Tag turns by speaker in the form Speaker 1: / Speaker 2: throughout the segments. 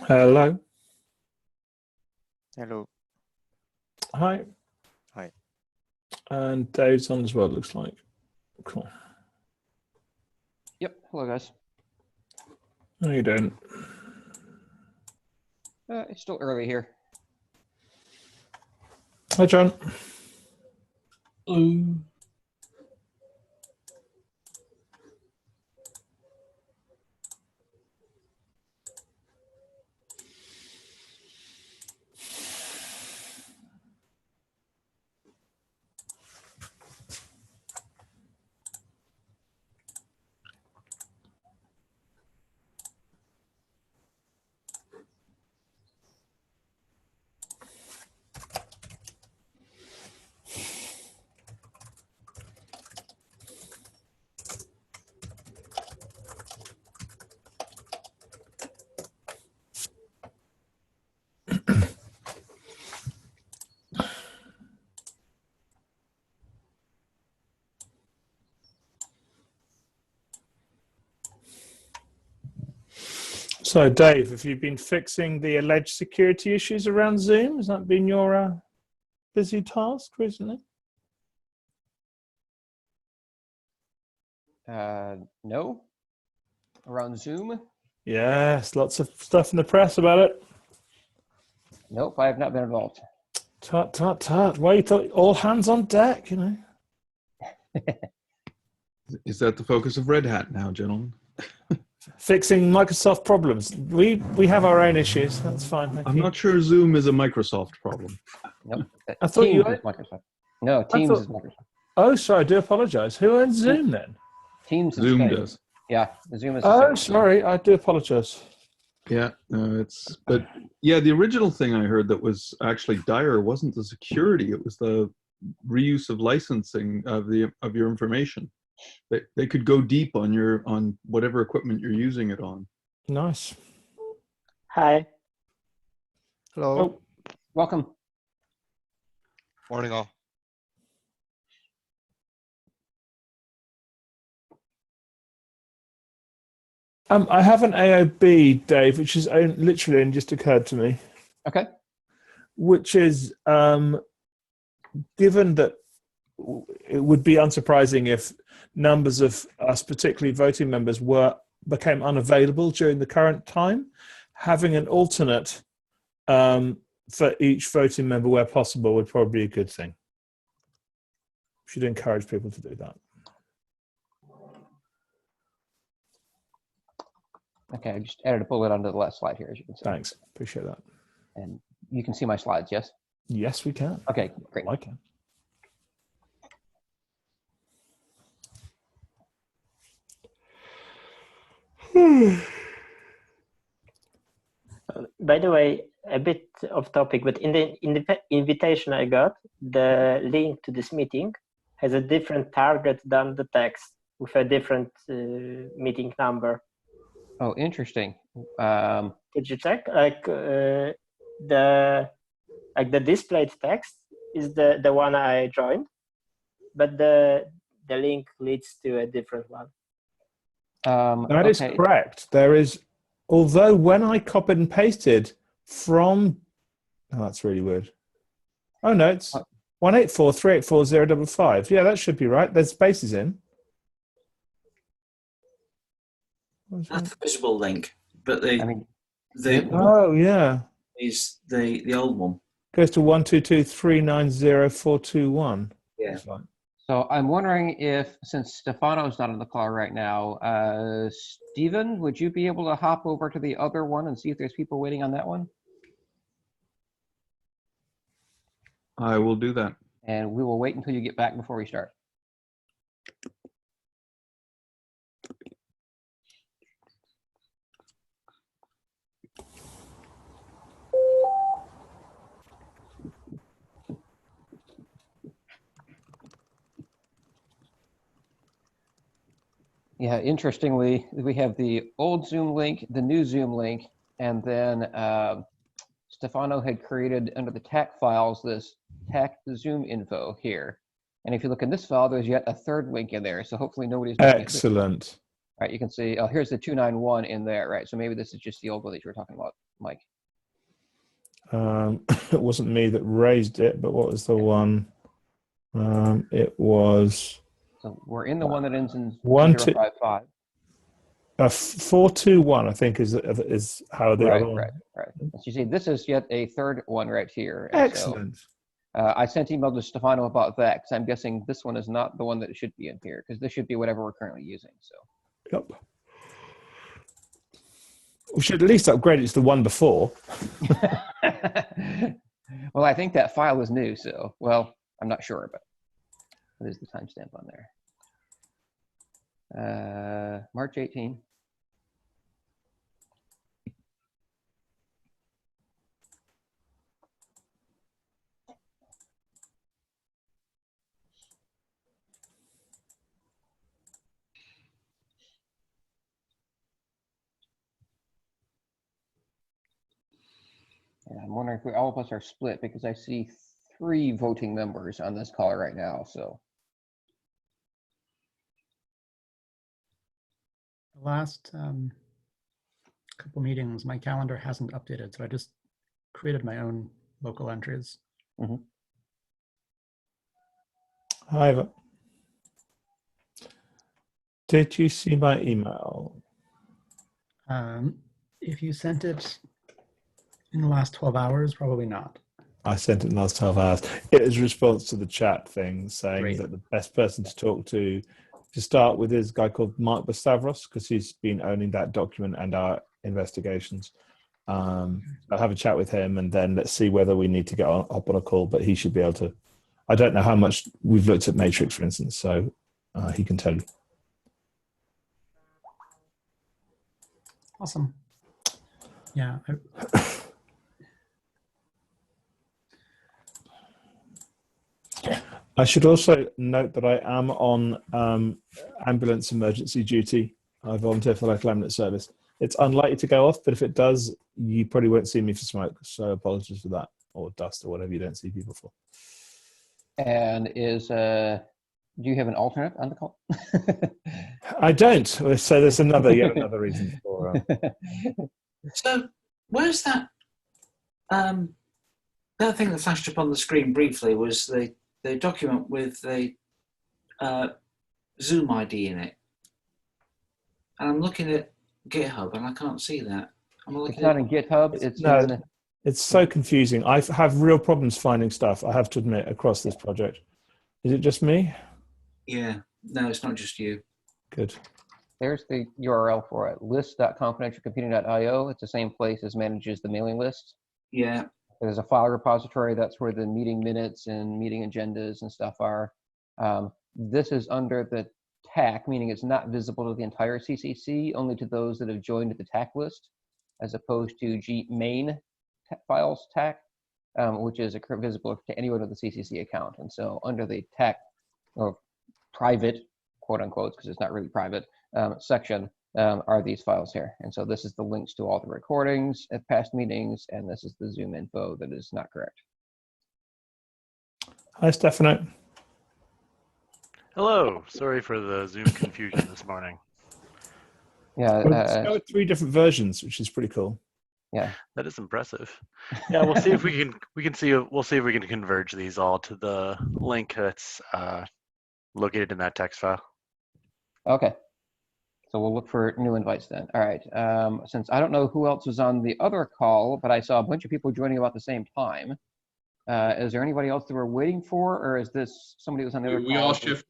Speaker 1: Hello.
Speaker 2: Hello.
Speaker 1: Hi.
Speaker 2: Hi.
Speaker 1: And Dave's on as well, it looks like. Cool.
Speaker 3: Yep. Hello, guys.
Speaker 1: How you doing?
Speaker 3: It's still early here.
Speaker 1: Hi, John. So, Dave, have you been fixing the alleged security issues around Zoom? Has that been your busy task recently?
Speaker 3: No. Around Zoom?
Speaker 1: Yes, lots of stuff in the press about it.
Speaker 3: Nope, I have not been involved.
Speaker 1: Tut, tut, tut. Well, you thought all hands on deck, you know.
Speaker 4: Is that the focus of Red Hat now, gentlemen?
Speaker 1: Fixing Microsoft problems. We have our own issues. That's fine.
Speaker 4: I'm not sure Zoom is a Microsoft problem.
Speaker 3: Nope.
Speaker 1: I thought
Speaker 3: Teams
Speaker 1: you
Speaker 3: is Microsoft. No, Teams is Microsoft.
Speaker 1: Oh, sorry. I do apologize. Who owns Zoom then?
Speaker 3: Teams is
Speaker 4: Zoom
Speaker 3: Skype.
Speaker 4: does.
Speaker 3: Yeah, Zoom is.
Speaker 1: Oh, sorry. I do apologize.
Speaker 4: Yeah, no, but yeah, the original thing I heard that was actually dire wasn't the security; it was the reuse of licensing of your information. They could go deep on whatever equipment you're using it on.
Speaker 1: Nice.
Speaker 5: Hi.
Speaker 2: Hello.
Speaker 1: Oh,
Speaker 3: Welcome.
Speaker 2: Morning all.
Speaker 1: I have an AOB, Dave, which is literally only just occurred to me,
Speaker 3: Okay.
Speaker 1: which is given that it would be unsurprising if numbers of us, particularly voting members, became unavailable during the current time. Having an alternate for each voting member where possible would probably be a good thing. Should encourage people to do that.
Speaker 3: Okay, I just added a bullet onto the last slide here, as you can see.
Speaker 1: Thanks. Appreciate that.
Speaker 3: And you can see my slides, yes?
Speaker 1: Yes, we can.
Speaker 3: Okay, great.
Speaker 1: I can.
Speaker 5: By the way, a bit off topic, but in the invitation I got, the link to this meeting has a different target than the text with a different meeting number.
Speaker 3: Oh, interesting.
Speaker 5: Did you check? Like the displayed text is the one I joined, but the link leads to a different one.
Speaker 1: That is correct. There is, although when I copied and pasted from, oh, that's really weird. Oh no, it's 184384055. Yeah, that should be right. There's spaces in.
Speaker 6: That's the visible link, but
Speaker 1: oh yeah,
Speaker 6: is the old one.
Speaker 1: Goes to 122390421.
Speaker 6: Yeah.
Speaker 3: So I'm wondering if, since Stefano's not on the call right now, Stephen, would you be able to hop over to the other one and see if there's people waiting on that one?
Speaker 4: I will do that.
Speaker 3: And we will wait until you get back before we start. Yeah, interestingly, we have the old Zoom link, the new Zoom link, and then Stefano had created under the TAC files this TAC Zoom info here. And if you look in this file, there's yet a third link in there. So hopefully nobody's missing it.
Speaker 1: Excellent.
Speaker 3: Right, you can see, oh, here's the 291 in there, right? So maybe this is just the old one that you were talking about. Mike?
Speaker 1: It wasn't me that raised it, but what was the one? It was
Speaker 3: So we're in the one that ends in
Speaker 1: 1055.
Speaker 3: 055.
Speaker 1: 421, I think, is how the other one.
Speaker 3: Right. As you see, this is yet a third one right here. And
Speaker 1: Excellent.
Speaker 3: So, I sent email to Stefano about that because I'm guessing this one is not the one that should be in here because this should be whatever we're currently using. So.
Speaker 1: Yep. We should at least upgrade it to the one before.
Speaker 3: Well, I think that file is new, so, well, I'm not sure, but what is the timestamp on there? March 18. Yeah, I'm wondering if all of us are split because I see 3 voting members on this call right now, so.
Speaker 7: The last couple meetings, my calendar hasn't updated, so I just created my own local entries.
Speaker 1: However, did you see my email?
Speaker 7: If you sent it in the last 12 hours, probably not.
Speaker 1: I sent it in the last 12 hours. It is a response to the chat thing saying
Speaker 7: Great.
Speaker 1: that the best person to talk to start with is a guy called Mark Bastavros because he's been owning that document and our investigations. I'll have a chat with him and then let's see whether we need to get up on a call, but he should be able to. I don't know how much we've looked at Matrix, for instance, so he can tell you.
Speaker 7: Awesome. Yeah.
Speaker 1: I should also note that I am on ambulance emergency duty. I volunteer for the local ambulance service. It's unlikely to go off, but if it does, you probably won't see me for smoke. So apologies for that, or dust, or whatever you don't see people for.
Speaker 3: And do you have an alternate on the call?
Speaker 1: I don't. So there's yet another reason for.
Speaker 6: So where's that? That thing that flashed up on the screen briefly was the document with the Zoom ID in it, and I'm looking at GitHub and I can't see that.
Speaker 3: It's not in GitHub.
Speaker 1: It's so confusing. I have real problems finding stuff, I have to admit, across this project. Is it just me?
Speaker 6: Yeah. No, it's not just you.
Speaker 1: Good.
Speaker 3: There's the URL for it, list.confidentialcomputing.io. It's the same place as manages the mailing list.
Speaker 6: Yeah.
Speaker 3: There's a file repository. That's where the meeting minutes and meeting agendas and stuff are. This is under the TAC, meaning it's not visible to the entire CCC, only to those that have joined the TAC list, as opposed to main files TAC, which is visible to anyone with a CCC account. And so under the TAC, or private, quote unquote, because it's not really private, section, are these files here. And so this is the links to all the recordings at past meetings, and this is the Zoom info that is not correct.
Speaker 1: Hi, Stefano.
Speaker 8: Hello. Sorry for the Zoom confusion this morning.
Speaker 3: Yeah.
Speaker 1: It's got 3 different versions, which is pretty cool.
Speaker 3: Yeah.
Speaker 8: That is impressive. Yeah, we'll see if we'll see if we can converge these all to the link that's located in that text file.
Speaker 3: Okay. So we'll look for new invites then. All right. Since I don't know who else was on the other call, but I saw a bunch of people joining about the same time. Is there anybody else that we're waiting for, or is this somebody who was on the other call?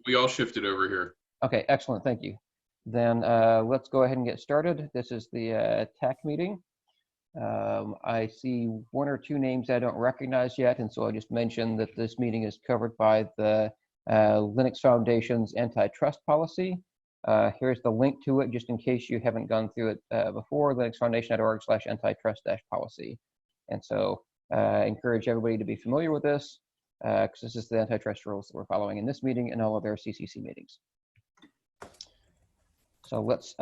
Speaker 9: We all shifted over here.
Speaker 3: Okay, excellent. Thank you. Then let's go ahead and get started. This is the TAC meeting. I see 1 or 2 names I don't recognize yet, and so I just mentioned that this meeting is covered by the Linux Foundation's antitrust policy. Here's the link to it, just in case you haven't gone through it before, linuxfoundation.org/antitrust-policy. And so I encourage everybody to be familiar with this, because this is the antitrust rules that we're following in this meeting and all of their CCC meetings. So let's,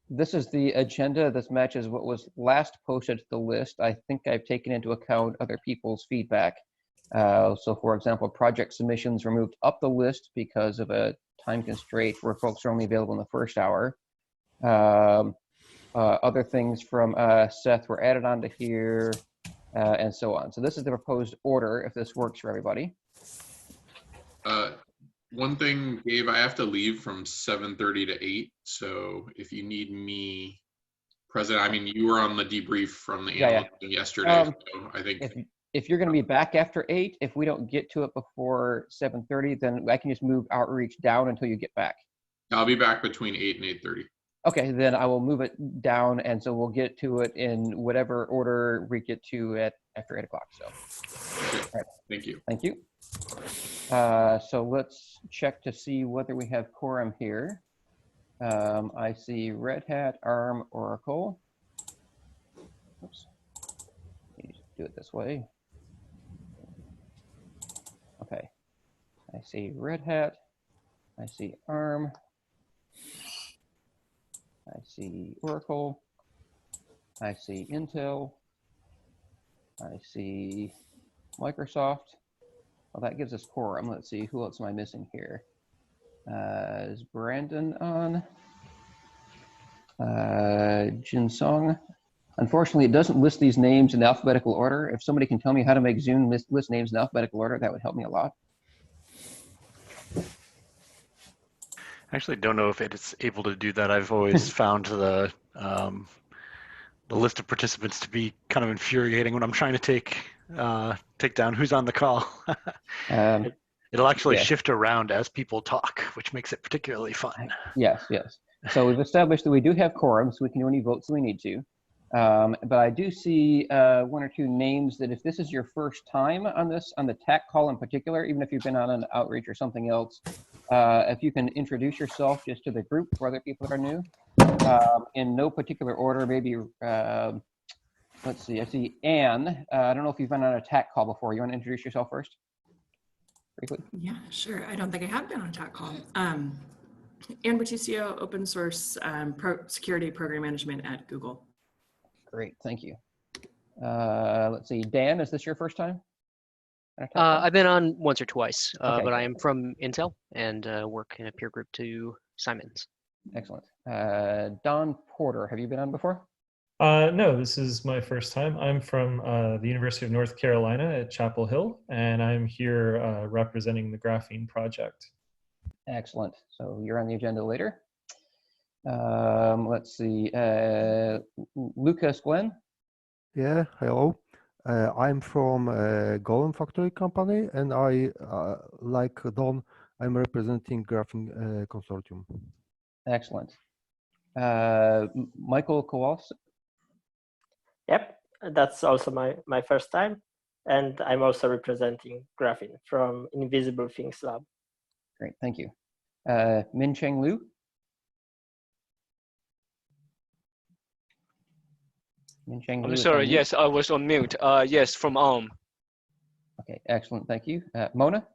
Speaker 3: this is the agenda. This matches what was last posted to the list. I think I've taken into account other people's feedback. So for example, project submissions were moved up the list because of a time constraint where folks are only available in the first hour. Other things from Seth were added onto here, and so on. So this is the proposed order, if this works for everybody.
Speaker 9: One thing, Dave, I have to leave from 7:30 to 8. So if you need me present, I mean, you were on the debrief from the analyst meeting yesterday. So I think
Speaker 3: if you're going to be back after 8, if we don't get to it before 7:30, then I can just move outreach down until you get back.
Speaker 9: I'll be back between 8 and 8:30.
Speaker 3: Okay, then I will move it down, and so we'll get to it in whatever order we get to at after 8 o'clock. So,
Speaker 9: Okay.
Speaker 3: all right.
Speaker 9: Thank you.
Speaker 3: Thank you. So let's check to see whether we have quorum here. I see Red Hat, ARM, Oracle. Oops. Do it this way. Okay. I see Red Hat. I see ARM. I see Oracle. I see Intel. I see Microsoft. Well, that gives us quorum. Let's see, who else am I missing here? Is Brandon on? Jin Song. Unfortunately, it doesn't list these names in alphabetical order. If somebody can tell me how to make Zoom list names in alphabetical order, that would help me a lot.
Speaker 8: I actually don't know if it's able to do that. I've always found the list of participants to be kind of infuriating when I'm trying to take down who's on the call. It'll actually shift around as people talk, which makes it particularly fun.
Speaker 3: Yes, yes. So we've established that we do have quorum, so we can do any votes we need to. But I do see 1 or 2 names that if this is your first time on the TAC call in particular, even if you've been on an outreach or something else, if you can introduce yourself just to the group for other people that are new, in no particular order, maybe, let's see, I see Anne. I don't know if you've been on a TAC call before. You want to introduce yourself first? Briefly?
Speaker 10: Yeah, sure. I don't think I have been on a TAC call. Anne Bertuccio, open source security program management at Google.
Speaker 3: Great, thank you. Let's see, Dan, is this your first time?
Speaker 11: I've been on once or twice,
Speaker 3: Okay,
Speaker 11: but I am from Intel and work in a peer group to Simons.
Speaker 3: Excellent. Don Porter, have you been on before?
Speaker 12: No, this is my first time. I'm from the University of North Carolina at Chapel Hill, and I'm here representing the Graphene project.
Speaker 3: Excellent. So you're on the agenda later. Let's see, Lucas Glenn.
Speaker 13: Yeah, hello. I'm from Golem Factory Company, and I, like Don, I'm representing Graphene Consortium.
Speaker 3: Excellent. Michael Kowals.
Speaker 5: Yep, that's also my first time. And I'm also representing Graphene from Invisible Things Lab.
Speaker 3: Great, thank you. Min-Cheng Liu. Min-Cheng Liu.
Speaker 14: I'm sorry, yes, I was on mute. Yes, from ARM.
Speaker 3: Okay, excellent, thank you. Mona?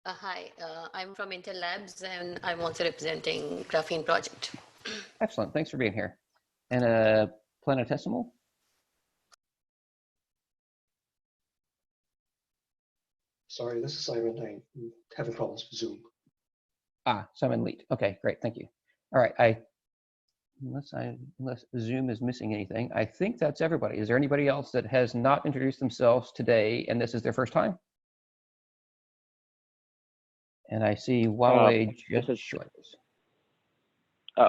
Speaker 15: Hi, I'm from Intel Labs, and I'm also representing Graphene project.
Speaker 3: Excellent, thanks for being here. And Planetesimal?
Speaker 16: Sorry, this is Simon. I'm having problems with Zoom.
Speaker 3: Simon Leet. Okay, great, thank you. All right, unless Zoom is missing anything, I think that's everybody. Is there anybody else that has not introduced themselves today and this is their first time? And I see Huawei just joined us.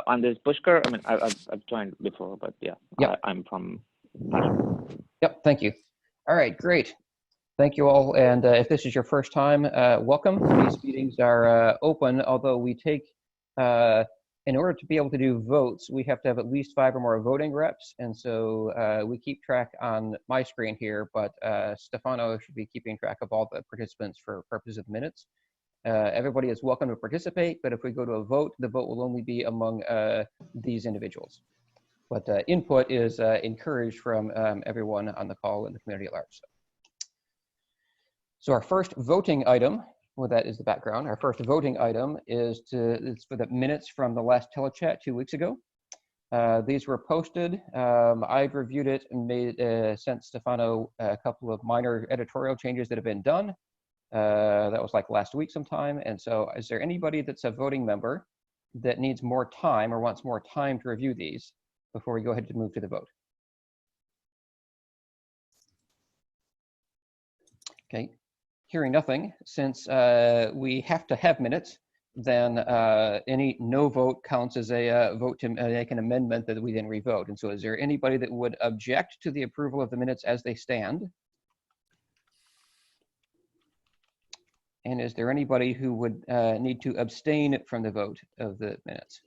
Speaker 17: I'm this Pushkar. I mean, I've joined before, but yeah, yep. I'm from.
Speaker 3: Yep, thank you. All right, great. Thank you all. And if this is your first time, welcome. These meetings are open, although we take, in order to be able to do votes, we have to have at least 5 or more voting reps. And so we keep track on my screen here, but Stefano should be keeping track of all the participants for purposes of minutes. Everybody is welcome to participate, but if we go to a vote, the vote will only be among these individuals. But input is encouraged from everyone on the call and the community at large. So our first voting item, well, that is the background. Our first voting item is for the minutes from the last telechat 2 weeks ago. These were posted. I've reviewed it and sent Stefano a couple of minor editorial changes that have been done. That was like last week sometime. And so is there anybody that's a voting member that needs more time or wants more time to review these? before we go ahead to move to the vote? Okay, hearing nothing, since we have to have minutes, then any no vote counts as a vote to make an amendment that we then revote. And so is there anybody that would object to the approval of the minutes as they stand? And is there anybody who would need to abstain from the vote of the minutes?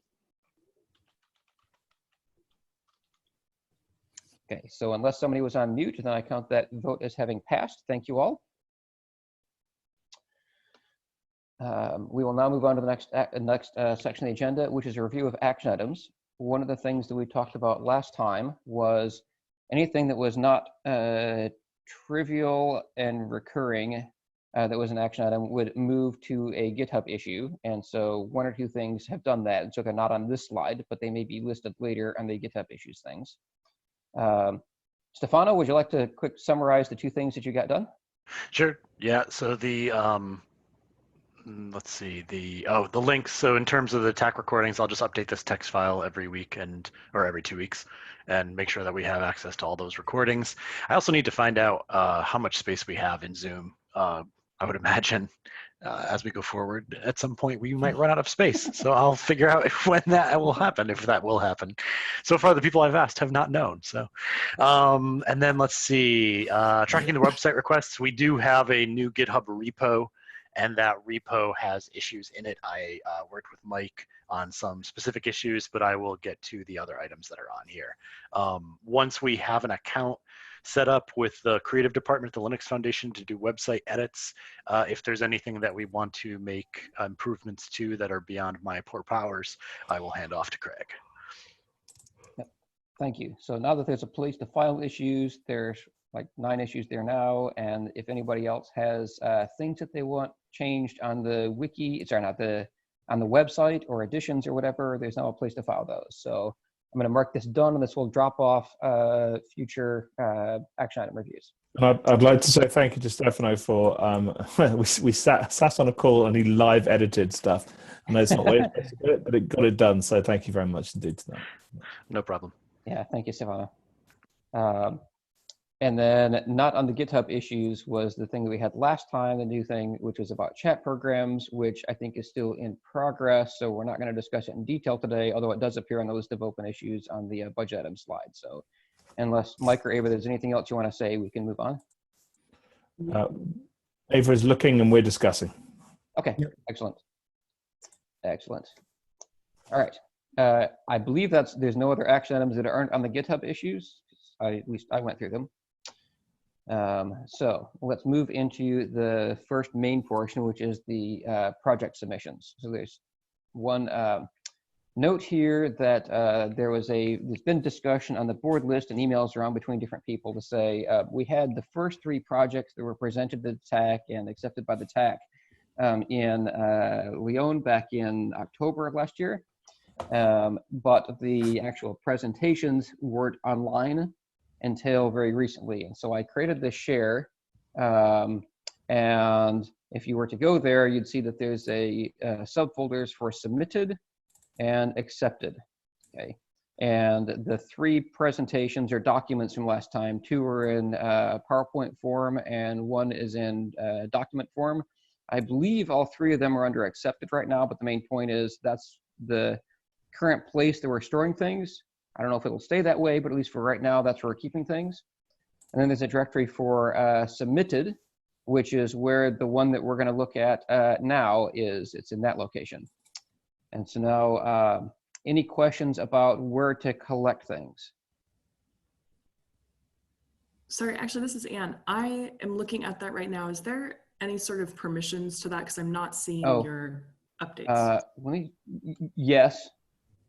Speaker 3: Okay, so unless somebody was on mute, then I count that vote as having passed. Thank you all. We will now move on to the next section of the agenda, which is a review of action items. One of the things that we talked about last time was anything that was not trivial and recurring that was an action item would move to a GitHub issue. And so one or two things have done that. And so they're not on this slide, but they may be listed later on the GitHub issues things. Stefano, would you like to quick summarize the two things that you got done?
Speaker 8: Sure. Yeah. So the let's see, the links. So in terms of the TAC recordings, I'll just update this text file every week or every 2 weeks and make sure that we have access to all those recordings. I also need to find out how much space we have in Zoom. I would imagine as we go forward, at some point we might run out of space. So I'll figure out when that will happen, if that will happen. So far, the people I've asked have not known. So, and then let's see, tracking the website requests. We do have a new GitHub repo, and that repo has issues in it. I worked with Mike on some specific issues, but I will get to the other items that are on here. Once we have an account set up with the creative department at the Linux Foundation to do website edits, if there's anything that we want to make improvements to that are beyond my poor powers, I will hand off to Craig.
Speaker 3: Yep. Thank you. So now that there's a place to file issues, there's like 9 issues there now. And if anybody else has things that they want changed on the wiki, sorry, not on the website or additions or whatever, there's now a place to file those. So I'm going to mark this done, and this will drop off future action item reviews.
Speaker 1: And I'd like to say thank you to Stefano for we sat on a call and he live edited stuff. And that's not the way it's supposed to do it, but it got it done. So thank you very much indeed to that.
Speaker 8: No problem.
Speaker 3: Yeah, thank you, Stefano. And then not on the GitHub issues was the thing that we had last time, the new thing, which was about chat programs, which I think is still in progress. So we're not going to discuss it in detail today, although it does appear on the list of open issues on the budget item slide. So unless Mike or Ava, there's anything else you want to say, we can move on.
Speaker 1: Ava is looking and we're discussing.
Speaker 3: Okay, yep. Excellent. Excellent. All right. I believe there's no other action items that aren't on the GitHub issues. At least I went through them. So let's move into the first main portion, which is the project submissions. So there's one note here that there's been discussion on the board list and emails around between different people to say we had the first 3 projects that were presented to the TAC and accepted by the TAC in Lyon back in October of last year, but the actual presentations weren't online until very recently. And so I created this share, and if you were to go there, you'd see that there's a subfolders for submitted and accepted, okay? And the 3 presentations or documents from last time, 2 are in PowerPoint form and 1 is in document form. I believe all 3 of them are under accepted right now, but the main point is that's the current place that we're storing things. I don't know if it will stay that way, but at least for right now, that's where we're keeping things. And then there's a directory for submitted, which is where the one that we're going to look at now is. It's in that location. And so now, any questions about where to collect things?
Speaker 10: Sorry, actually, this is Anne. I am looking at that right now. Is there any sort of permissions to that? Because I'm not seeing your updates.
Speaker 3: Yes.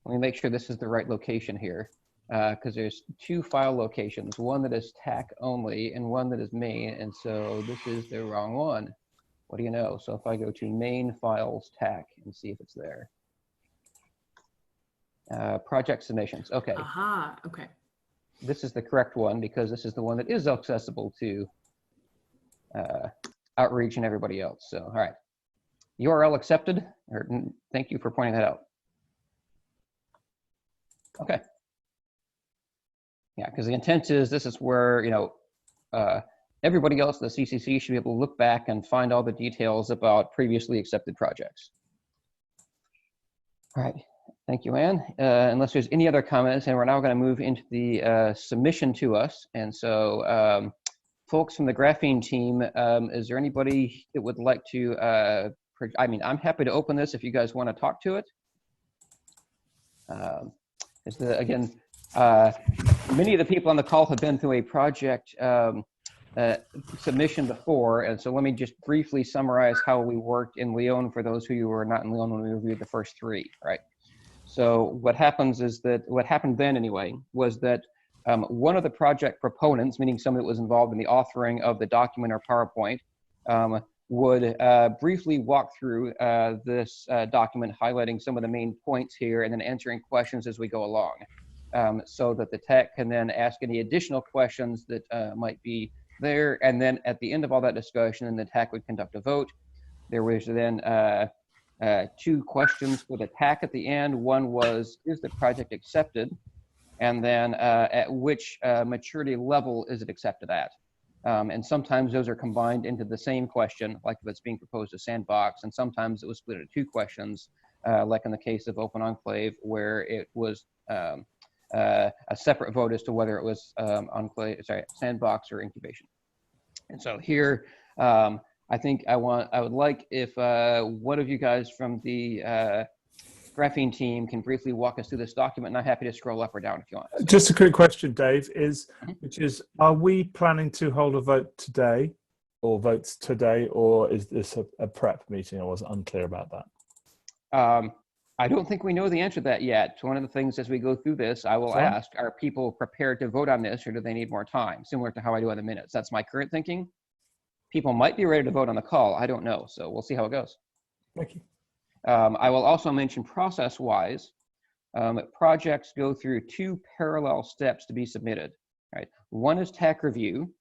Speaker 3: Let me make sure this is the right location here, because there's 2 file locations, one that is TAC only and one that is main, and so this is the wrong one. What do you know? So if I go to main files TAC and see if it's there. Project submissions, okay.
Speaker 10: Aha, okay.
Speaker 3: This is the correct one because this is the one that is accessible to Outreach and everybody else, so all right. URL accepted, thank you for pointing that out. Okay. Yeah, because the intent is this is where, everybody else in the CCC should be able to look back and find all the details about previously accepted projects. All right, thank you, Anne. Unless there's any other comments, and we're now going to move into the submission to us. And so, folks from the graphene team, is there anybody that would like to, I'm happy to open this if you guys want to talk to it. Again, many of the people on the call have been through a project submission before, and so let me just briefly summarize how we worked in Lyon for those who were not in Lyon when we reviewed the first three, right? So what happens is that, what happened then anyway, was that one of the project proponents, meaning someone that was involved in the authoring of the document or PowerPoint, would briefly walk through this document, highlighting some of the main points here and then answering questions as we go along, so that the TAC can then ask any additional questions that might be there. And then at the end of all that discussion, the TAC would conduct a vote. There was then 2 questions for the TAC at the end. One was, is the project accepted? And then at which maturity level is it accepted at? And sometimes those are combined into the same question, like if it's being proposed as sandbox, and sometimes it was split into 2 questions, like in the case of Open Enclave, where it was a separate vote as to whether it was sandbox or incubation. And so here, I think I would like if one of you guys from the graphene team can briefly walk us through this document, and I'm happy to scroll up or down if you want. So.
Speaker 1: Just a quick question, Dave, which is, are we planning to hold a vote today, or votes today, or is this a prep meeting? I was unclear about that.
Speaker 3: I don't think we know the answer to that yet. So one of the things as we go through this, I will ask, are people prepared to vote on this, or do they need more time? Similar to how I do on the minutes. That's my current thinking. People might be ready to vote on the call. I don't know. So we'll see how it goes.
Speaker 1: Thank you.
Speaker 3: I will also mention process-wise, projects go through 2 parallel steps to be submitted. Right? One is TAC review.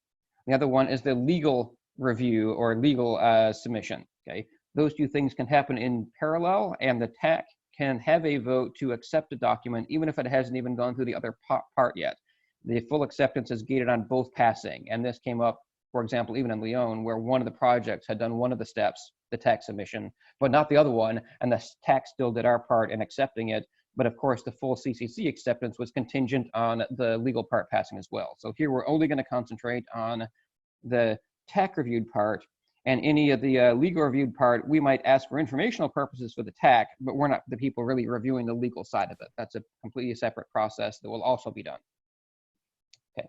Speaker 3: The other one is the legal review or legal submission. Okay, those 2 things can happen in parallel, and the TAC can have a vote to accept a document even if it hasn't even gone through the other part yet. The full acceptance is gated on both passing, and this came up, for example, even in Lyon, where one of the projects had done one of the steps, the TAC submission, but not the other one, and the TAC still did our part in accepting it. But of course, the full CCC acceptance was contingent on the legal part passing as well. So here we're only going to concentrate on the TAC reviewed part, and any of the legal reviewed part, we might ask for informational purposes for the TAC, but we're not the people really reviewing the legal side of it. That's a completely separate process that will also be done. Okay,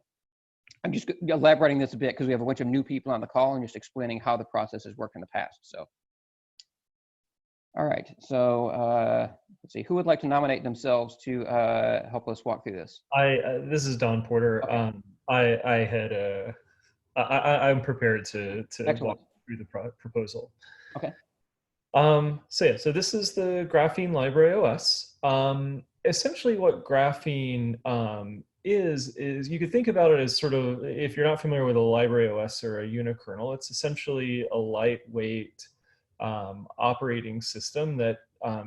Speaker 3: I'm just elaborating this a bit because we have a bunch of new people on the call and just explaining how the process has worked in the past. So, all right, so let's see, who would like to nominate themselves to help us walk through this?
Speaker 12: This is Don Porter. Okay. I'm prepared to walk through the proposal.
Speaker 3: Okay.
Speaker 12: So this is the Graphene Library OS. Essentially what Graphene is you could think about it as sort of, if you're not familiar with a library OS or a unikernel, it's essentially a lightweight operating system that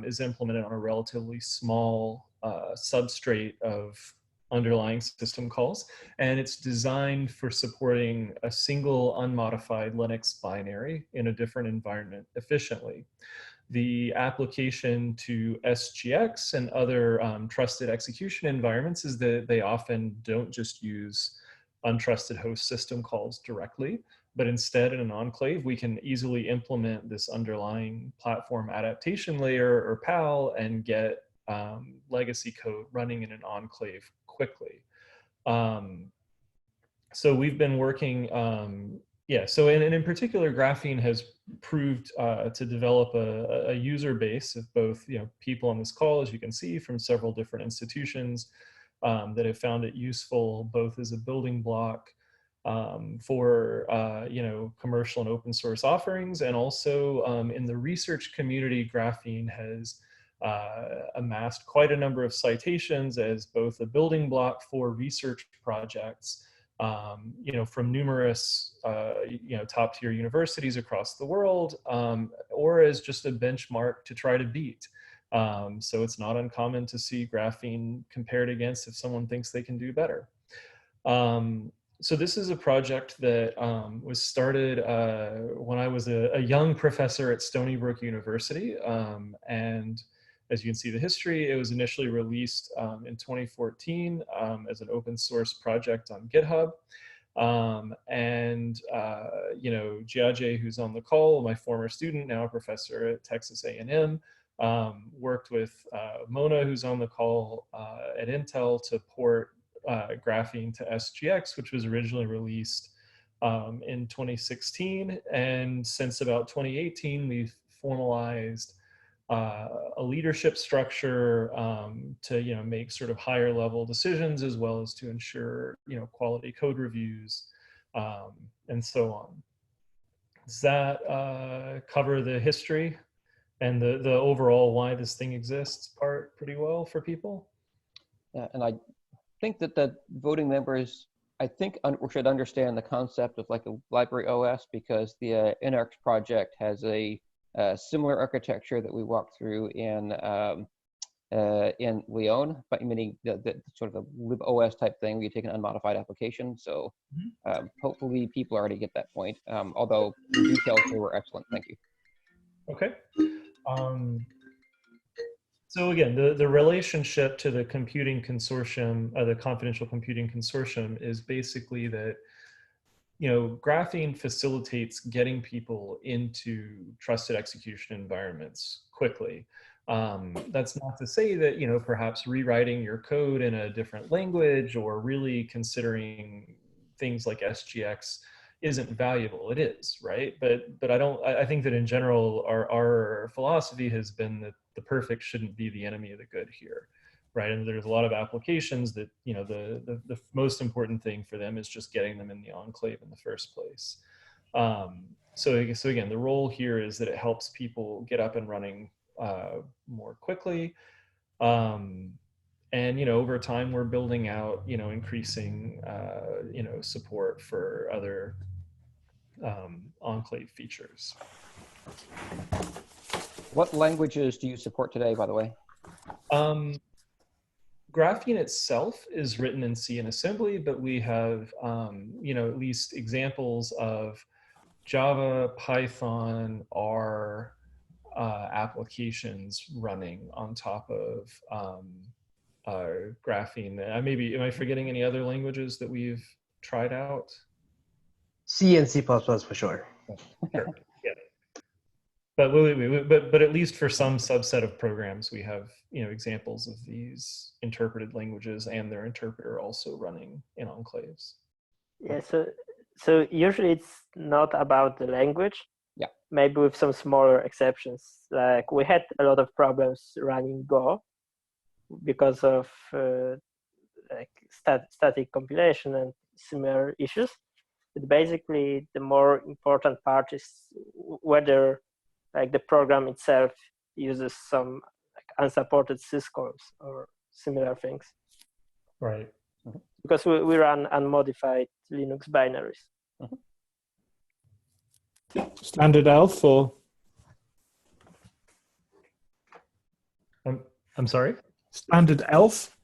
Speaker 12: is implemented on a relatively small substrate of underlying system calls, and it's designed for supporting a single unmodified Linux binary in a different environment efficiently. The application to SGX and other trusted execution environments is that they often don't just use untrusted host system calls directly, but instead in an enclave, we can easily implement this underlying platform adaptation layer or PAL and get legacy code running in an enclave quickly. So we've been working, so in particular, Graphene has proved to develop a user base of both, people on this call, as you can see, from several different institutions that have found it useful both as a building block for commercial and open source offerings, and also in the research community, Graphene has amassed quite a number of citations as both a building block for research projects, from numerous, top tier universities across the world, or as just a benchmark to try to beat. So it's not uncommon to see Graphene compared against if someone thinks they can do better. So this is a project that was started when I was a young professor at Stony Brook University. And as you can see the history, it was initially released in 2014 as an open source project on GitHub. You know, Jiaje, who's on the call, my former student, now a professor at Texas A&M, worked with Mona, who's on the call at Intel, to port graphene to SGX, which was originally released in 2016. And since about 2018, we've formalized a leadership structure to, you know, make sort of higher level decisions, as well as to ensure, you know, quality code reviews and so on. Does that cover the history and the overall why this thing exists part pretty well for people?
Speaker 3: Yeah, and I think that the voting members, I think, should understand the concept of like a library OS, because the INARC project has a similar architecture that we walked through in Lyon, but meaning the sort of a libOS type thing where you take an unmodified application. So hopefully people already get that point. Although the details here were excellent. Thank you.
Speaker 12: Okay. So again, the relationship to the computing consortium, the confidential computing consortium, is basically that, you know, graphene facilitates getting people into trusted execution environments quickly. That's not to say that, you know, perhaps rewriting your code in a different language or really considering things like SGX isn't valuable. It is, right? But I think that in general, our philosophy has been that the perfect shouldn't be the enemy of the good here, right? And there's a lot of applications that, you know, the most important thing for them is just getting them in the enclave in the first place. So again, the role here is that it helps people get up and running more quickly. And, you know, over time, we're building out, you know, increasing, you know, support for other enclave features.
Speaker 3: What languages do you support today, by the way?
Speaker 12: Graphene itself is written in C and assembly, but we have, you know, at least examples of Java, Python, R applications running on top of graphene. Am I forgetting any other languages that we've tried out?
Speaker 18: C and C++ for sure.
Speaker 12: Sure. Yeah. But at least for some subset of programs, we have, you know, examples of these interpreted languages and their interpreter also running in enclaves.
Speaker 5: Yeah. So usually it's not about the language.
Speaker 3: Yeah.
Speaker 5: Maybe with some smaller exceptions. Like we had a lot of problems running Go because of like static compilation and similar issues. But basically, the more important part is whether like the program itself uses some like unsupported syscalls or similar things.
Speaker 12: Right.
Speaker 5: Because we run unmodified Linux binaries.
Speaker 1: Standard ELF or?
Speaker 12: I'm sorry?
Speaker 1: Standard ELF?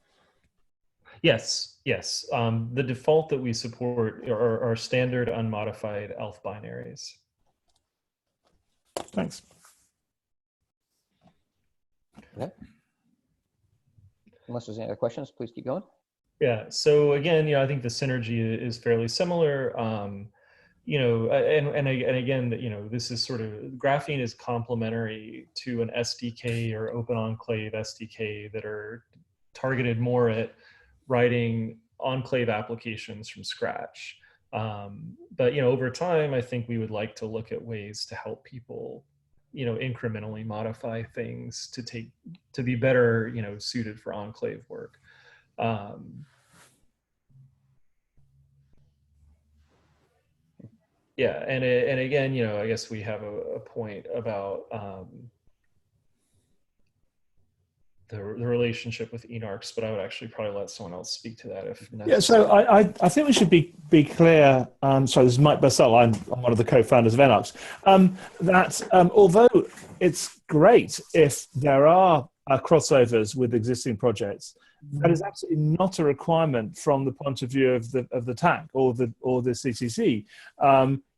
Speaker 12: Yes, yes. The default that we support are standard unmodified ELF binaries.
Speaker 1: Thanks.
Speaker 3: Okay. Unless there's any other questions, please keep going.
Speaker 12: Yeah. So again, you know, I think the synergy is fairly similar. You know, and again, you know, this is sort of, graphene is complementary to an SDK or Open Enclave SDK that are targeted more at writing enclave applications from scratch. But, you know, over time, I think we would like to look at ways to help people, you know, incrementally modify things to be better, you know, suited for enclave work. Yeah, and again, you know, I guess we have a point about the relationship with eNARCs, but I would actually probably let someone else speak to that if necessary.
Speaker 1: Yeah, so I think we should be clear. Sorry, this is Mike Bursell. I'm one of the co-founders of eNARCs. That although it's great if there are crossovers with existing projects, That is absolutely not a requirement from the point of view of the TAC or the CCC.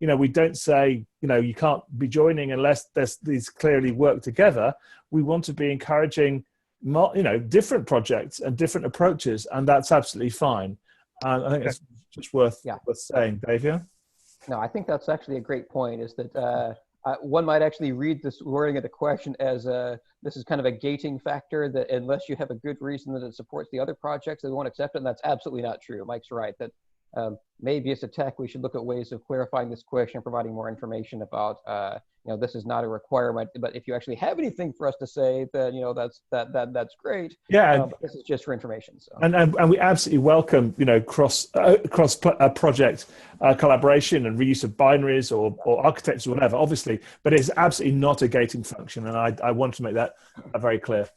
Speaker 1: We don't say you can't be joining unless these clearly work together. We want to be encouraging different projects and different approaches, and that's absolutely fine. I think it's just worth saying, Dave. Yeah.
Speaker 3: No, I think that's actually a great point. Is that one might actually read this wording of the question as this is kind of a gating factor, that unless you have a good reason that it supports the other projects, they won't accept it. And that's absolutely not true. Mike's right that maybe as a tech, we should look at ways of clarifying this question and providing more information about, this is not a requirement, but if you actually have anything for us to say, then, that's great.
Speaker 1: Yeah.
Speaker 3: But this is just for information. So.
Speaker 1: And we absolutely welcome, cross project collaboration and reuse of binaries or architecture or whatever, obviously, but it's absolutely not a gating function. And I want to make that very clear.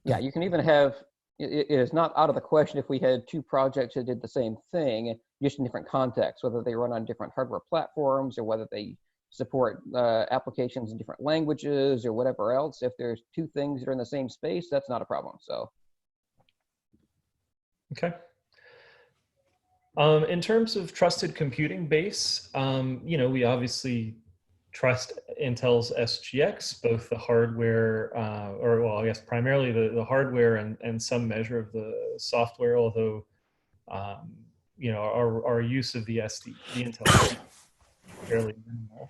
Speaker 3: Yeah, you can even have, it is not out of the question if we had two projects that did the same thing, just in different contexts, whether they run on different hardware platforms or whether they support applications in different languages or whatever else. If there's two things that are in the same space, that's not a problem. So.
Speaker 12: Okay. In terms of trusted computing base, we obviously trust Intel's SGX, both the hardware, I guess primarily the hardware and some measure of the software, although, our use of the Intel is fairly minimal.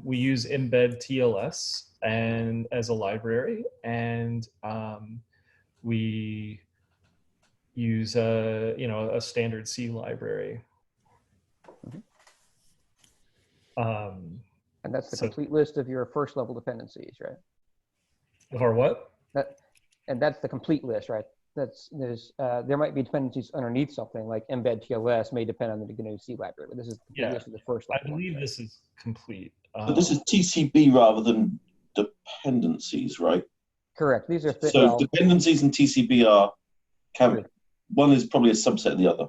Speaker 12: We use embed TLS and as a library, and we use a standard C library.
Speaker 3: And that's the complete list of your first level dependencies, right?
Speaker 12: Of our what?
Speaker 3: And that's the complete list, right? There might be dependencies underneath something like embed TLS may depend on the GNU C library, but this is the list of the first level.
Speaker 12: I believe this is complete.
Speaker 19: But this is TCB rather than dependencies, right?
Speaker 3: Correct. These are
Speaker 19: so dependencies and TCB are one is probably a subset of the other.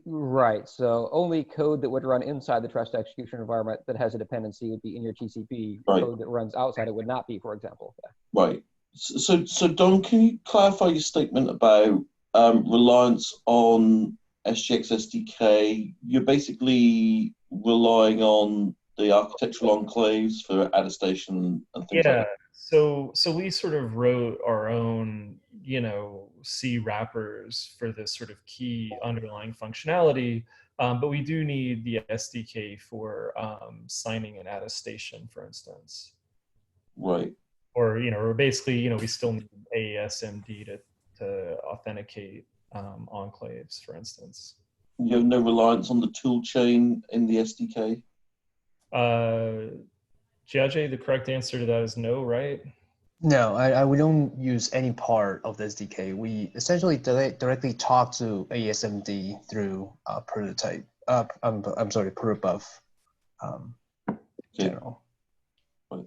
Speaker 3: Right. So only code that would run inside the trust execution environment that has a dependency would be in your TCP. Right. Code that runs outside it would not be, for example. Yeah.
Speaker 19: Right. So Don, can you clarify your statement about reliance on SGX SDK? You're basically relying on the architectural enclaves for attestation and things like that.
Speaker 12: So we sort of wrote our own, C wrappers for this sort of key underlying functionality, but we do need the SDK for signing an attestation, for instance.
Speaker 19: Right.
Speaker 12: Or basically, we still need AES-MD to authenticate enclaves, for instance.
Speaker 19: You have no reliance on the tool chain in the SDK?
Speaker 12: Jiajie, the correct answer to that is no, right?
Speaker 18: No, we don't use any part of the SDK. We essentially directly talk to AES-MD through prototype. I'm sorry, protobuf general.
Speaker 19: Right.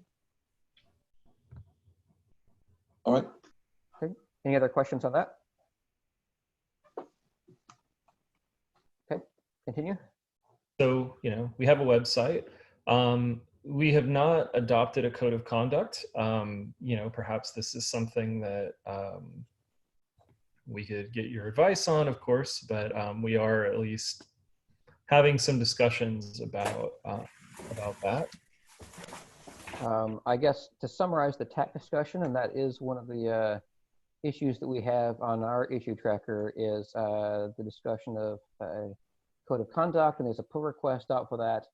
Speaker 19: All right.
Speaker 3: Okay. Any other questions on that? Okay. Continue.
Speaker 12: So we have a website. We have not adopted a code of conduct. Perhaps this is something that we could get your advice on, of course, but we are at least having some discussions about that.
Speaker 3: I guess to summarize the TAC discussion, and that is one of the issues that we have on our issue tracker, is the discussion of code of conduct, and there's a pull request out for that.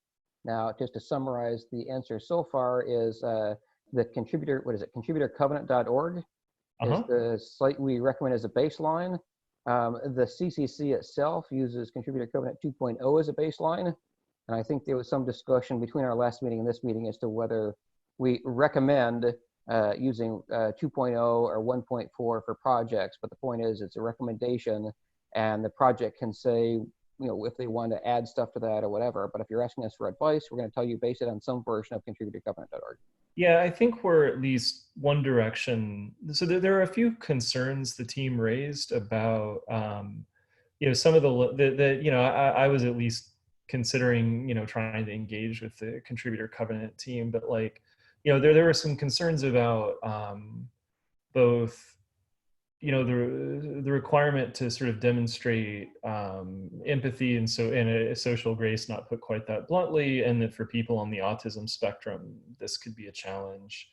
Speaker 3: Now, just to summarize, the answer so far is the contributor, contributorcovenant.org is the site we recommend as a baseline. The CCC itself uses Contributor Covenant 2.0 as a baseline. And I think there was some discussion between our last meeting and this meeting as to whether we recommend using 2.0 or 1.4 for projects. But the point is, it's a recommendation, and the project can say, if they want to add stuff to that or whatever. But if you're asking us for advice, we're going to tell you base it on some version of contributorcovenant.org.
Speaker 12: Yeah, I think we're at least one direction. So there are a few concerns the team raised about, some of I was at least considering, trying to engage with the contributor covenant team, but there were some concerns about both, you know, the requirement to sort of demonstrate empathy and a social grace, not put quite that bluntly, and that for people on the autism spectrum, this could be a challenge.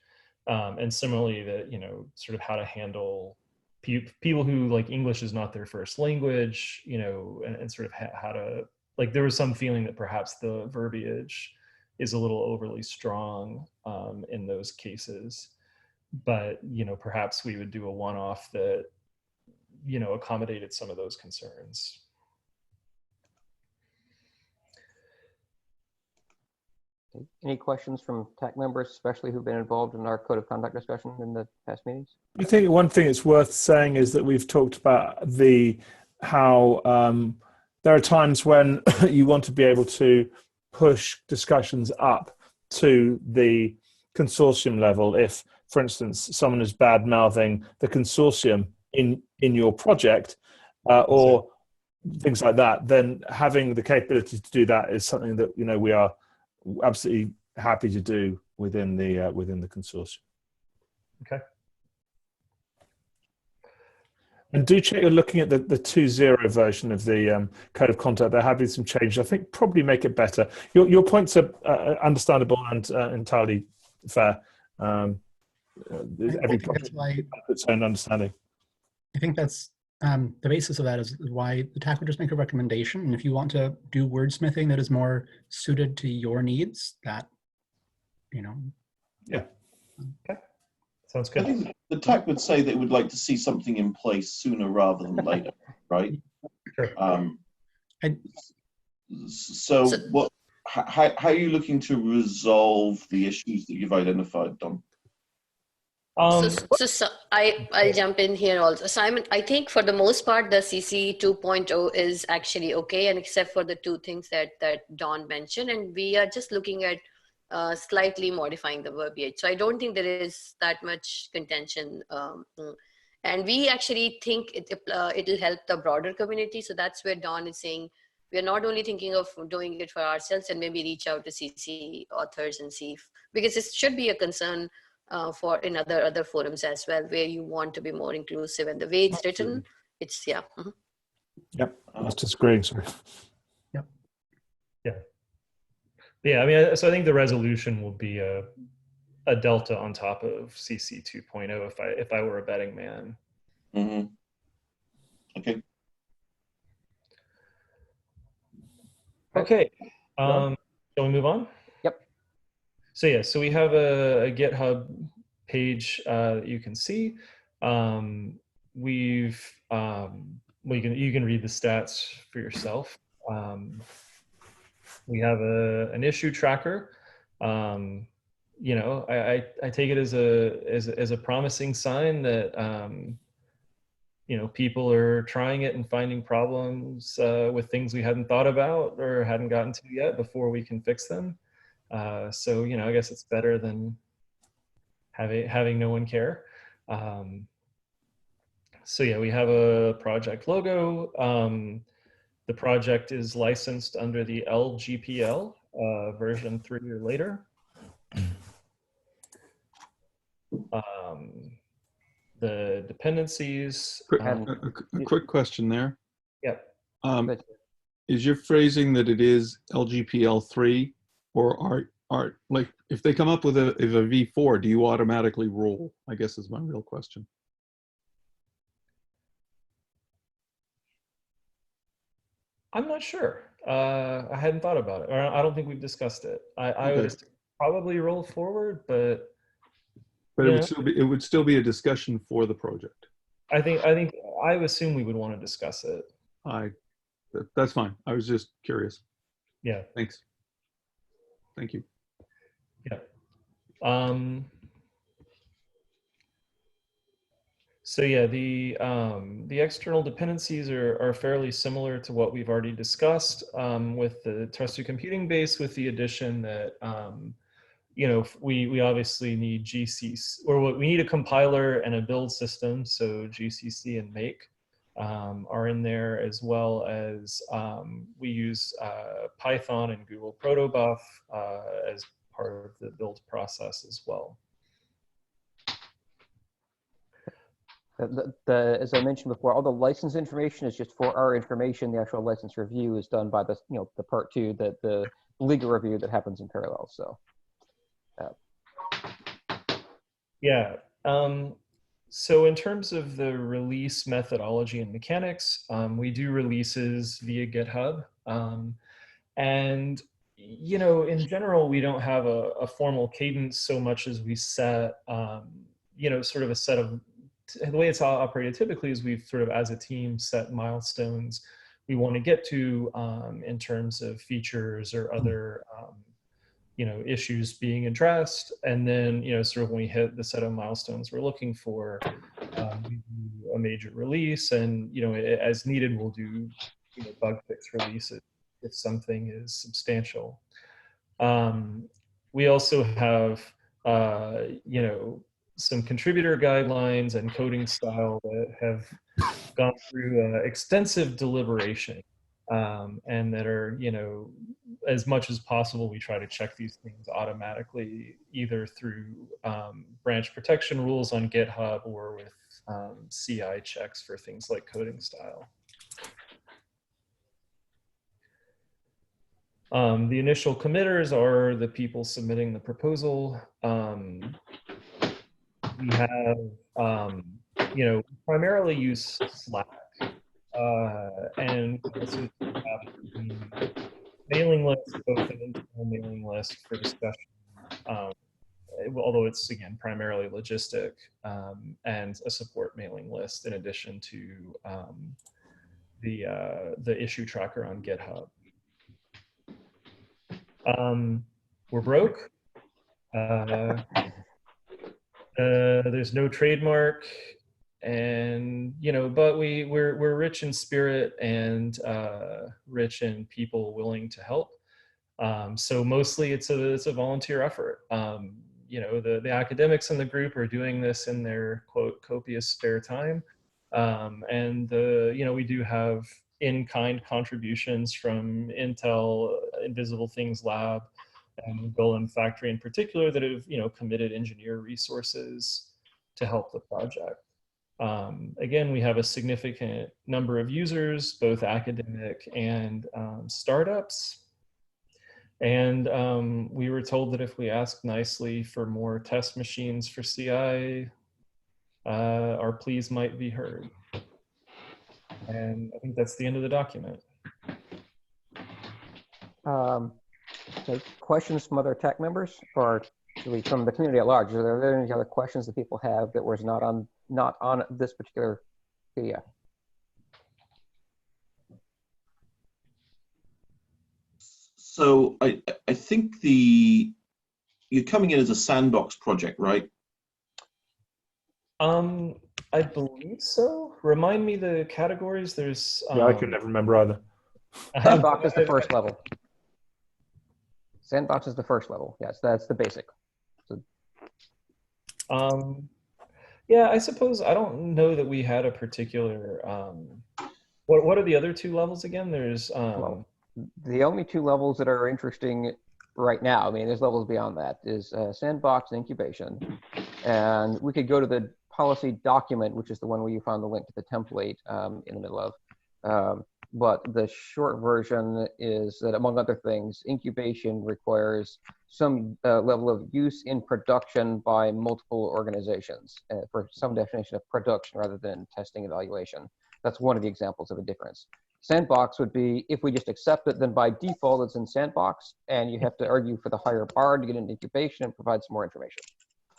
Speaker 12: And similarly, that, you know, sort of how to handle people who, like, English is not their first language, you know, and sort of how to, like, there was some feeling that perhaps the verbiage is a little overly strong in those cases. But, you know, perhaps we would do a one-off that, you know, accommodated some of those concerns.
Speaker 3: Any questions from TAC members, especially who've been involved in our code of conduct discussion in the past meetings?
Speaker 1: I think one thing it's worth saying is that we've talked about how there are times when you want to be able to push discussions up to the consortium level. If, for instance, someone is bad-mouthing the consortium in your project or things like that, then having the capability to do that is something that, you know, we are absolutely happy to do within the consortium.
Speaker 12: Okay.
Speaker 1: And do check you're looking at the 2.0 version of the code of conduct. There have been some changes. I think probably make it better. Your points are understandable and entirely fair. Every project has its own understanding.
Speaker 7: I think that's the basis of that is why the TAC would just make a recommendation. And if you want to do wordsmithing that is more suited to your needs, that, you know.
Speaker 1: Yeah.
Speaker 12: Okay. Sounds good.
Speaker 19: I think the TAC would say they would like to see something in place sooner rather than later, right?
Speaker 12: Sure.
Speaker 19: So what? How are you looking to resolve the issues that you've identified, Don?
Speaker 15: So I'll jump in here also. Simon, I think for the most part, the CC 2.0 is actually okay, and except for the two things that Don mentioned, and we are just looking at slightly modifying the verbiage. So I don't think there is that much contention. And we actually think it'll help the broader community. So that's where Don is saying, we're not only thinking of doing it for ourselves and maybe reach out to CC authors and see if, because it should be a concern for in other forums as well, where you want to be more inclusive, and the way it's written, it's, yeah. Mm-hmm.
Speaker 1: Yep, I was disagreeing, sorry.
Speaker 12: Yep. Yeah. Yeah, I mean, so I think the resolution will be a delta on top of CC 2.0 if I were a betting man.
Speaker 19: Mm-hmm. Okay.
Speaker 12: Okay. Shall we move on?
Speaker 3: Yep.
Speaker 12: So yeah, so we have a GitHub page that you can see. We've well, you can read the stats for yourself. We have an issue tracker. You know, I take it as a promising sign that you know, people are trying it and finding problems with things we hadn't thought about or hadn't gotten to yet before we can fix them. So, you know, I guess it's better than having no one care. So yeah, we have a project logo. The project is licensed under the LGPL version 3 or later. The dependencies.
Speaker 4: A quick question there.
Speaker 12: Yep.
Speaker 4: Is your phrasing that it is LGPL 3, or are like, if they come up with a V4, do you automatically roll? I guess is my real question.
Speaker 12: I'm not sure. I hadn't thought about it, or I don't think we've discussed it. I would probably roll forward, but
Speaker 4: it would still be a discussion for the project.
Speaker 12: I assume we would want to discuss it.
Speaker 4: That's fine. I was just curious.
Speaker 12: Yeah.
Speaker 4: Thanks. Thank you.
Speaker 12: Yeah. So yeah, the external dependencies are fairly similar to what we've already discussed with the trusted computing base, with the addition that you know, we obviously need GCC, or we need a compiler and a build system. So GCC and make are in there, as well as we use Python and Google Protobuf as part of the build process as well.
Speaker 3: As I mentioned before, all the license information is just for our information. The actual license review is done by the part two, the legal review that happens in parallel. So,
Speaker 12: yeah. So in terms of the release methodology and mechanics, we do releases via GitHub, and in general, we don't have a formal cadence so much as we set, sort of a set of. The way it's operated typically is we've sort of, as a team, set milestones we want to get to in terms of features or other, issues being addressed. And then, sort of when we hit the set of milestones we're looking for, we do a major release, and, as needed, we'll do, bug fix releases if something is substantial. We also have, some contributor guidelines and coding style that have gone through extensive deliberation, and that are, as much as possible, we try to check these things automatically, either through branch protection rules on GitHub or with CI checks for things like coding style. The initial committers are the people submitting the proposal. We have, primarily use Slack, and also have mailing list, both an internal mailing list for discussion, although it's, again, primarily logistic, and a support mailing list in addition to the issue tracker on GitHub. We're broke. There's no trademark, and but we're rich in spirit and rich in people willing to help. So mostly it's a volunteer effort. The academics in the group are doing this in their, quote, copious spare time, and we do have in-kind contributions from Intel, Invisible Things Lab, and Golem Factory in particular, that have committed engineer resources to help the project. Again, we have a significant number of users, both academic and startups. And we were told that if we asked nicely for more test machines for CI, our pleas might be heard. And I think that's the end of the document.
Speaker 3: So questions from other TAC members, or really from the community at large? Are there any other questions that people have that was not on this particular PDF?
Speaker 19: So I think you're coming in as a sandbox project, right?
Speaker 12: I believe so. Remind me the categories. There's
Speaker 1: yeah, I can never remember either.
Speaker 3: Sandbox is the first level. Sandbox is the first level. Yes, that's the basic. So,
Speaker 12: yeah, I suppose I don't know that we had a particular. What are the other two levels again? There's
Speaker 3: well, the only two levels that are interesting right now. I mean, there's levels beyond that. Is sandbox and incubation, and we could go to the policy document, which is the one where you found the link to the template in the middle of. But the short version is that, among other things, incubation requires some level of use in production by multiple organizations for some definition of production rather than testing evaluation. That's one of the examples of a difference. Sandbox would be, if we just accept it, then by default it's in sandbox, and you have to argue for the higher bar to get into incubation and provide some more information.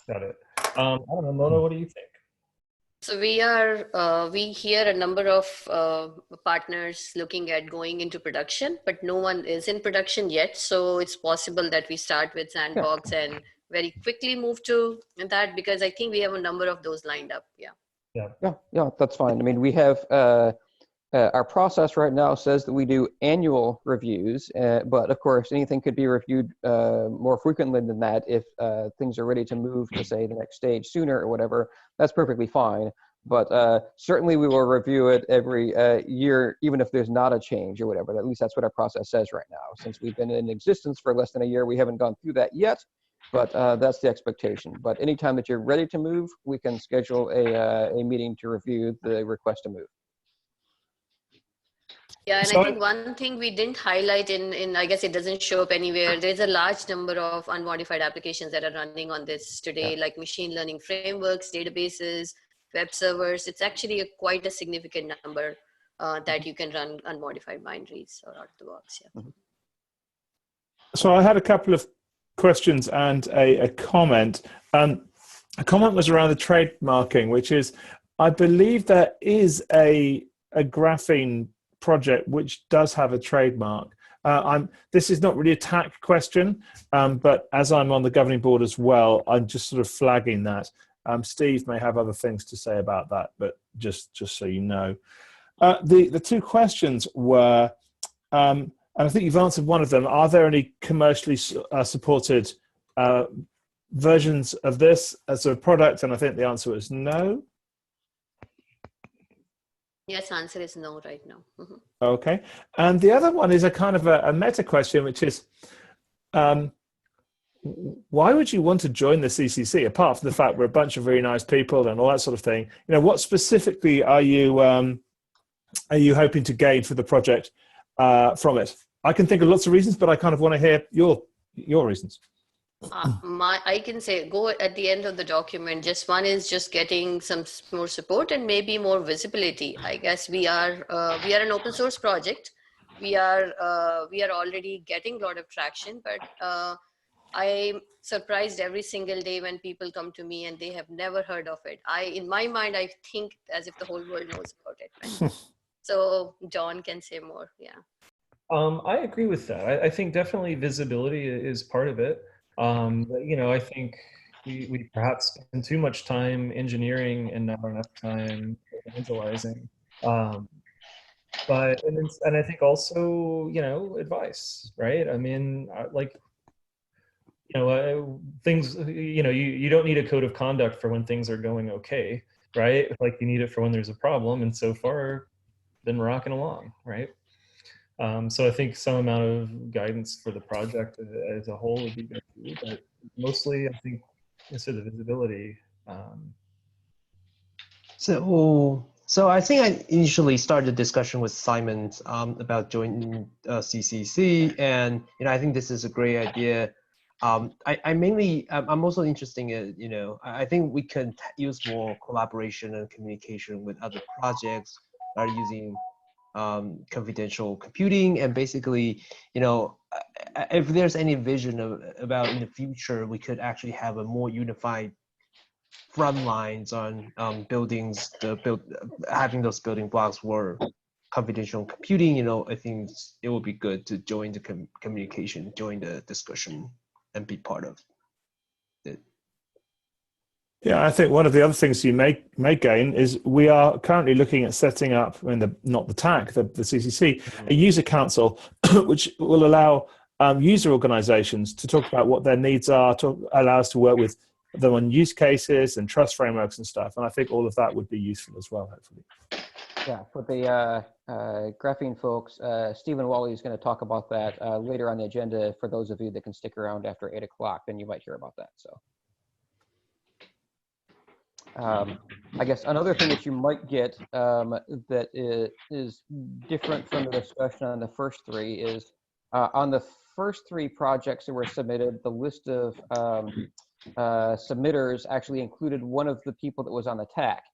Speaker 12: Got it. I don't know, Mona, what do you think?
Speaker 15: So we hear a number of partners looking at going into production, but no one is in production yet. So it's possible that we start with sandbox and very quickly move to that, because I think we have a number of those lined up.
Speaker 3: Yeah, that's fine. I mean, we have our process right now says that we do annual reviews, but of course anything could be reviewed more frequently than that if things are ready to move to, say, the next stage sooner or whatever. That's perfectly fine. But certainly we will review it every year, even if there's not a change or whatever. At least that's what our process says right now. Since we've been in existence for less than a year, we haven't gone through that yet. But that's the expectation. But anytime that you're ready to move, we can schedule a meeting to review the request to move.
Speaker 15: Yeah, and I think one thing we didn't highlight in I guess it doesn't show up anywhere, there's a large number of unmodified applications that are running on this today, like machine learning frameworks, databases, web servers. It's actually quite a significant number that you can run unmodified binaries or out of the box. Yeah.
Speaker 1: So I had a couple of questions and a comment. A comment was around the trademarking, which is, I believe there is a graphene project which does have a trademark. This is not really a TAC question, but as I'm on the governing board as well, I'm just sort of flagging that. Steve may have other things to say about that, but just so you know. The two questions were, and I think you've answered one of them, are there any commercially supported versions of this as a product? And I think the answer is no.
Speaker 15: Yes, answer is no right now. Mm-hmm.
Speaker 1: Okay. And the other one is a kind of a meta question, which is, why would you want to join the CCC, apart from the fact we're a bunch of very nice people and all that sort of thing? You know, what specifically are you hoping to gain for the project from it? I can think of lots of reasons, but I kind of want to hear your reasons.
Speaker 15: I can say go at the end of the document. Just one is just getting some more support and maybe more visibility. I guess we are an open source project. We are already getting a lot of traction, but I'm surprised every single day when people come to me and they have never heard of it. In my mind, I think as if the whole world knows about it. Right? So John can say more. Yeah.
Speaker 12: I agree with that. I think definitely visibility is part of it. You know, I think we perhaps spend too much time engineering and not enough time evangelizing. But I think also, you know, advice, right? I mean, like, you know, things, you know, you don't need a code of conduct for when things are going okay, right? Like you need it for when there's a problem, and so far been rocking along, right? So I think some amount of guidance for the project as a whole would be good too, but mostly I think instead of visibility.
Speaker 18: So I think I initially started the discussion with Simon about joining CCC, and you know, I think this is a great idea. I'm also interested in, you know, I think we can use more collaboration and communication with other projects that are using confidential computing, and basically, you know, if there's any vision about in the future, we could actually have a more unified front lines on buildings, having those building blocks for confidential computing. You know, I think it would be good to join the communication, join the discussion, and be part of it.
Speaker 1: Yeah, I think one of the other things you may gain is we are currently looking at setting up, I mean, not the TAC, the CCC, a user council, which will allow user organizations to talk about what their needs are, to allow us to work with them on use cases and trust frameworks and stuff. And I think all of that would be useful as well, hopefully.
Speaker 3: Yeah, for the graphene folks, Stephen Wally is going to talk about that later on the agenda. For those of you that can stick around after 8 o'clock, then you might hear about that. So. I guess another thing that you might get that is different from the discussion on the first three is on the first three projects that were submitted, the list of submitters actually included one of the people that was on the TAC.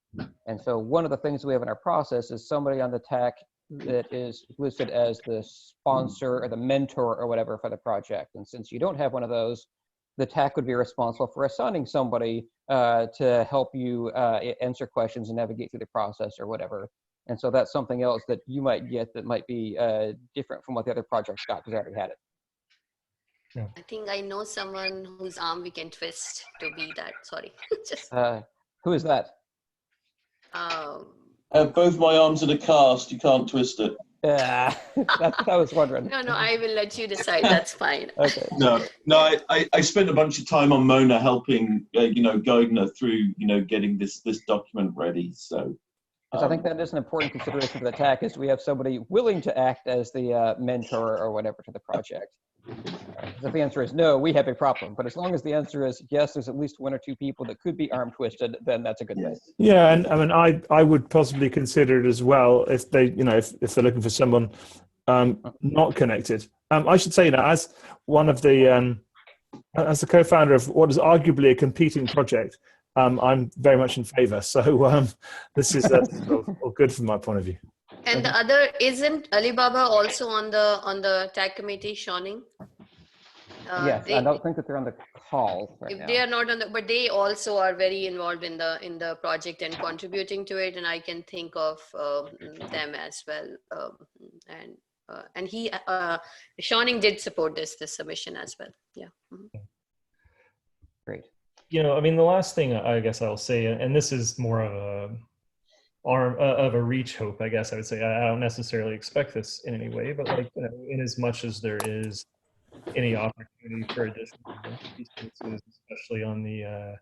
Speaker 3: And so one of the things we have in our process is somebody on the TAC that is listed as the sponsor or the mentor or whatever for the project. And since you don't have one of those, the TAC would be responsible for assigning somebody to help you answer questions and navigate through the process or whatever. And so that's something else that you might get that might be different from what the other projects got because I already had it.
Speaker 12: Yeah.
Speaker 15: I think I know someone whose arm we can twist to be that. Sorry. Just.
Speaker 3: Who is that?
Speaker 19: Both my arms in a cast. You can't twist it.
Speaker 3: Yeah, that's what I was wondering.
Speaker 15: No, I will let you decide. That's fine.
Speaker 3: Okay.
Speaker 19: No. I spent a bunch of time on Mona helping, you know, guiding her through, you know, getting this document ready. So.
Speaker 3: I think that is an important consideration for the TAC is we have somebody willing to act as the mentor or whatever to the project. If the answer is no, we have a problem. But as long as the answer is yes, there's at least one or two people that could be arm twisted, then that's a good thing.
Speaker 1: Yeah, and I mean, I would possibly consider it as well if they, if they're looking for someone not connected. I should say, as one of the as the co-founder of what is arguably a competing project, I'm very much in favour. So this is all good from my point of view.
Speaker 15: And the other, isn't Alibaba also on the TAC committee, Shawning?
Speaker 3: Yes, I don't think that they're on the call right now.
Speaker 15: They are not on the, but they also are very involved in the project and contributing to it, and I can think of them as well. And he, Shawning did support this submission as well. Yeah. Mm-hmm.
Speaker 3: Great.
Speaker 12: I mean, the last thing I guess I'll say, and this is more of a reach hope, I guess I would say. I don't necessarily expect this in any way, but in as much as there is any opportunity for additional pieces, especially on the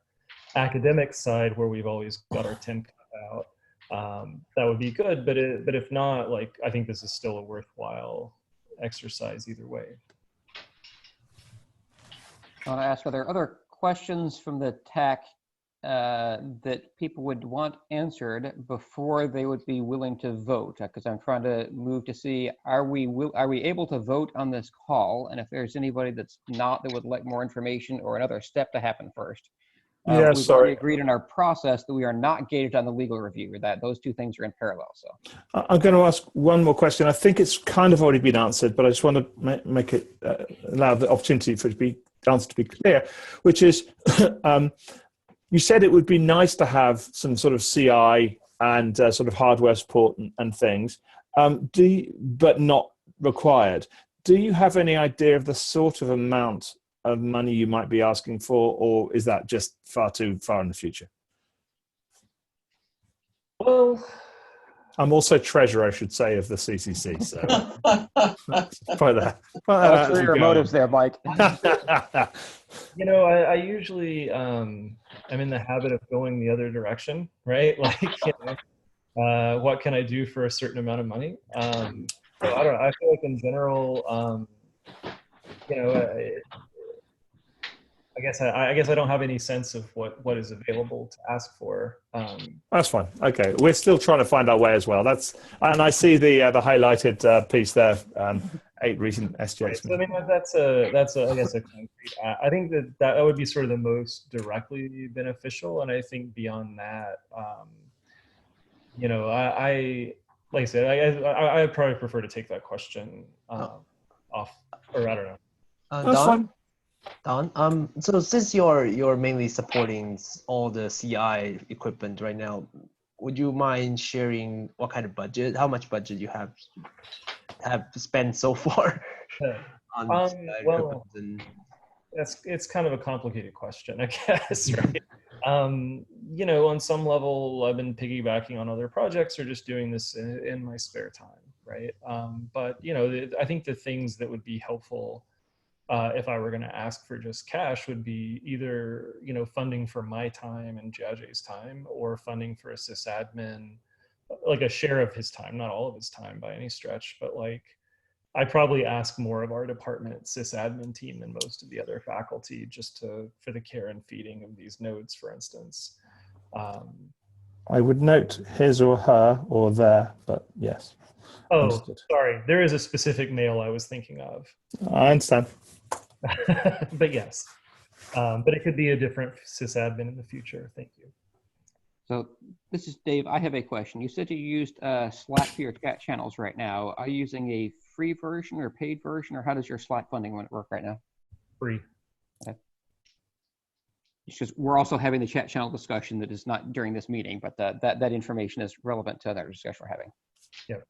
Speaker 12: academic side where we've always got our 10 cut out, that would be good. But if not, I think this is still a worthwhile exercise either way.
Speaker 3: I want to ask, are there other questions from the TAC that people would want answered before they would be willing to vote? Because I'm trying to move to see, are we able to vote on this call? And if there's anybody that's not, that would like more information or another step to happen first. We've already agreed in our process that we are not gated on the legal review, that those two things are in parallel. So
Speaker 1: I'm going to ask one more question. I think it's kind of already been answered, but I just want to make it allow the opportunity for it to be answered to be clear, which is you said it would be nice to have some sort of CI and sort of hardware support and things, but not required. Do you have any idea of the sort of amount of money you might be asking for, or is that just far too far in the future?
Speaker 12: Well,
Speaker 1: I'm also treasurer, I should say, of the CCC. So probably that.
Speaker 3: What's your motives there, Mike?
Speaker 12: I usually I'm in the habit of going the other direction, right? What can I do for a certain amount of money? So I don't know. I feel like in general, I guess I don't have any sense of what is available to ask for.
Speaker 1: That's fine. Okay, we're still trying to find our way as well. And I see the highlighted piece there. 8 recent SGX.
Speaker 12: Right. So I mean that's I guess a concrete. I think that would be sort of the most directly beneficial, and I think beyond that, I like I said, I probably prefer to take that question off, or I don't know.
Speaker 1: That's fine.
Speaker 18: Don, so since you're mainly supporting all the CI equipment right now, would you mind sharing what kind of budget, how much budget you have spent so far on CI equipment? And
Speaker 12: it's kind of a complicated question, I guess, right? On some level, I've been piggybacking on other projects or just doing this in my spare time, right? But I think the things that would be helpful if I were going to ask for just cash would be either, funding for my time and Jiajie's time, or funding for a sysadmin, like a share of his time, not all of his time by any stretch, but I probably ask more of our department sysadmin team than most of the other faculty, just for the care and feeding of these nodes, for instance.
Speaker 1: I would note his or her or their, but yes.
Speaker 12: Oh,
Speaker 1: understood.
Speaker 12: Sorry. There is a specific male I was thinking of.
Speaker 1: I understand.
Speaker 12: But yes, but it could be a different sysadmin in the future. Thank you.
Speaker 3: So this is Dave. I have a question. You said you used Slack for your chat channels right now. Are you using a free version or paid version, or how does your Slack funding work right now?
Speaker 12: Free.
Speaker 3: Okay. Because we're also having the chat channel discussion that is not during this meeting, but that information is relevant to that discussion we're having.
Speaker 12: Yep.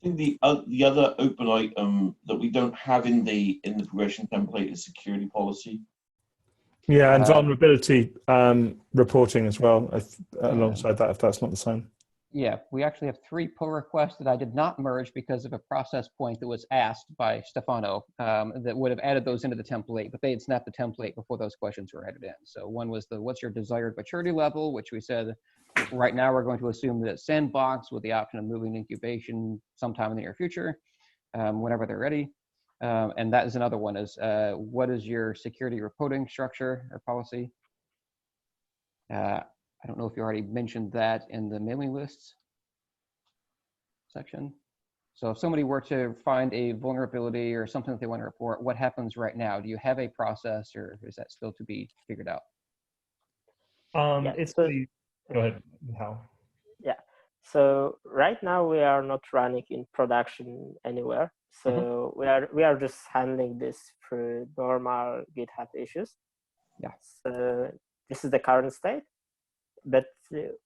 Speaker 19: I think the other open item that we don't have in the progression template is security policy.
Speaker 1: Yeah, and vulnerability reporting as well, alongside that, if that's not the same.
Speaker 3: Yeah, we actually have 3 pull requests that I did not merge because of a process point that was asked by Stefano that would have added those into the template, but they had snapped the template before those questions were added in. So one was what's your desired maturity level, which we said right now we're going to assume that it's sandbox with the option of moving to incubation sometime in the near future, whenever they're ready. And that is another one, is what is your security reporting structure or policy? I don't know if you already mentioned that in the mailing lists section. So if somebody were to find a vulnerability or something that they want to report, what happens right now? Do you have a process, or is that still to be figured out?
Speaker 12: Go ahead, Hal.
Speaker 5: Yeah. So right now we are not running in production anywhere. So we are just handling this through normal GitHub issues.
Speaker 3: Yeah.
Speaker 5: So this is the current state, but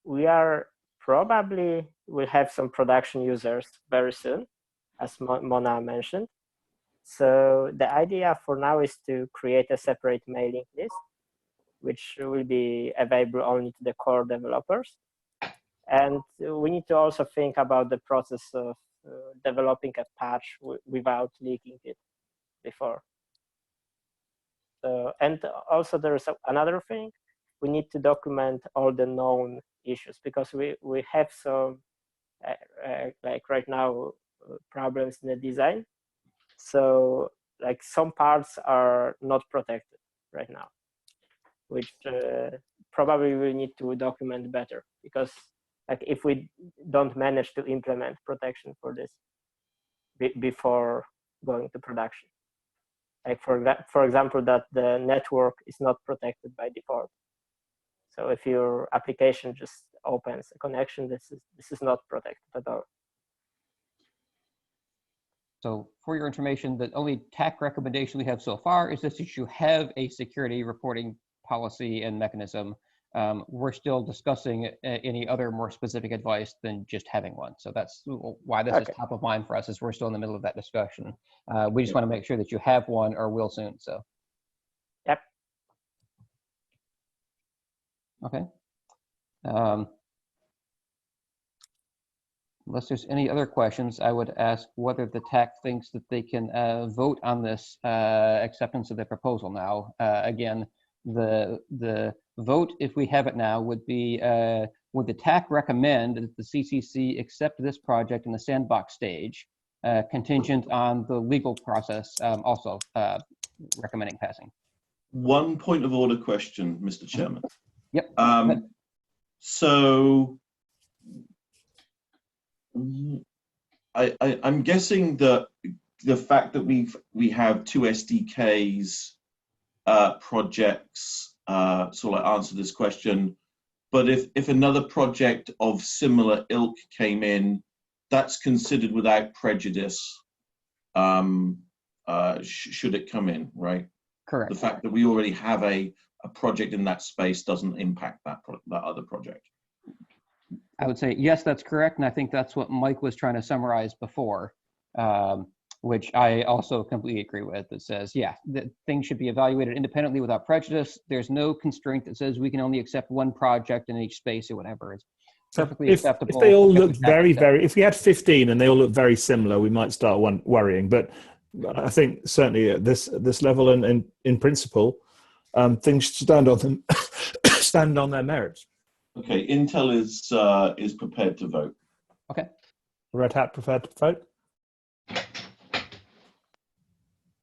Speaker 5: we are probably will have some production users very soon, as Mona mentioned. So the idea for now is to create a separate mailing list, which will be available only to the core developers. And we need to also think about the process of developing a patch without leaking it before. And also there's another thing, we need to document all the known issues, because we have some, like right now, problems in the design. So like some parts are not protected right now, which probably we need to document better, because like if we don't manage to implement protection for this before going to production, like for example, that the network is not protected by default. So if your application just opens a connection, this is not protected at all.
Speaker 3: So for your information, the only TAC recommendation we have so far is that you have a security reporting policy and mechanism. We're still discussing any other more specific advice than just having one. So that's why this is top of mind for us, is we're still in the middle of that discussion. We just want to make sure that you have one or will soon. So.
Speaker 5: Yep.
Speaker 3: Okay. Unless there's any other questions, I would ask whether the TAC thinks that they can vote on this acceptance of the proposal now. Again, the vote, if we have it now, would be, would the TAC recommend that the CCC accept this project in the sandbox stage, contingent on the legal process also recommending passing?
Speaker 19: One point of order question, Mr. Chairman.
Speaker 3: Yep.
Speaker 19: So I'm guessing that the fact that we have two SDKs projects sort of answer this question, but if another project of similar ilk came in, that's considered without prejudice should it come in, right?
Speaker 3: Correct.
Speaker 19: The fact that we already have a project in that space doesn't impact that other project.
Speaker 3: I would say, yes, that's correct. And I think that's what Mike was trying to summarize before, which I also completely agree with. It says, yeah, that things should be evaluated independently without prejudice. There's no constraint that says we can only accept one project in each space or whatever. It's perfectly acceptable.
Speaker 1: If they all look very, if we had 15 and they all look very similar, we might start worrying. But I think certainly at this level and in principle, things stand on them, stand on their merits.
Speaker 19: Okay, Intel is prepared to vote.
Speaker 3: Okay.
Speaker 1: Red Hat prepared to vote.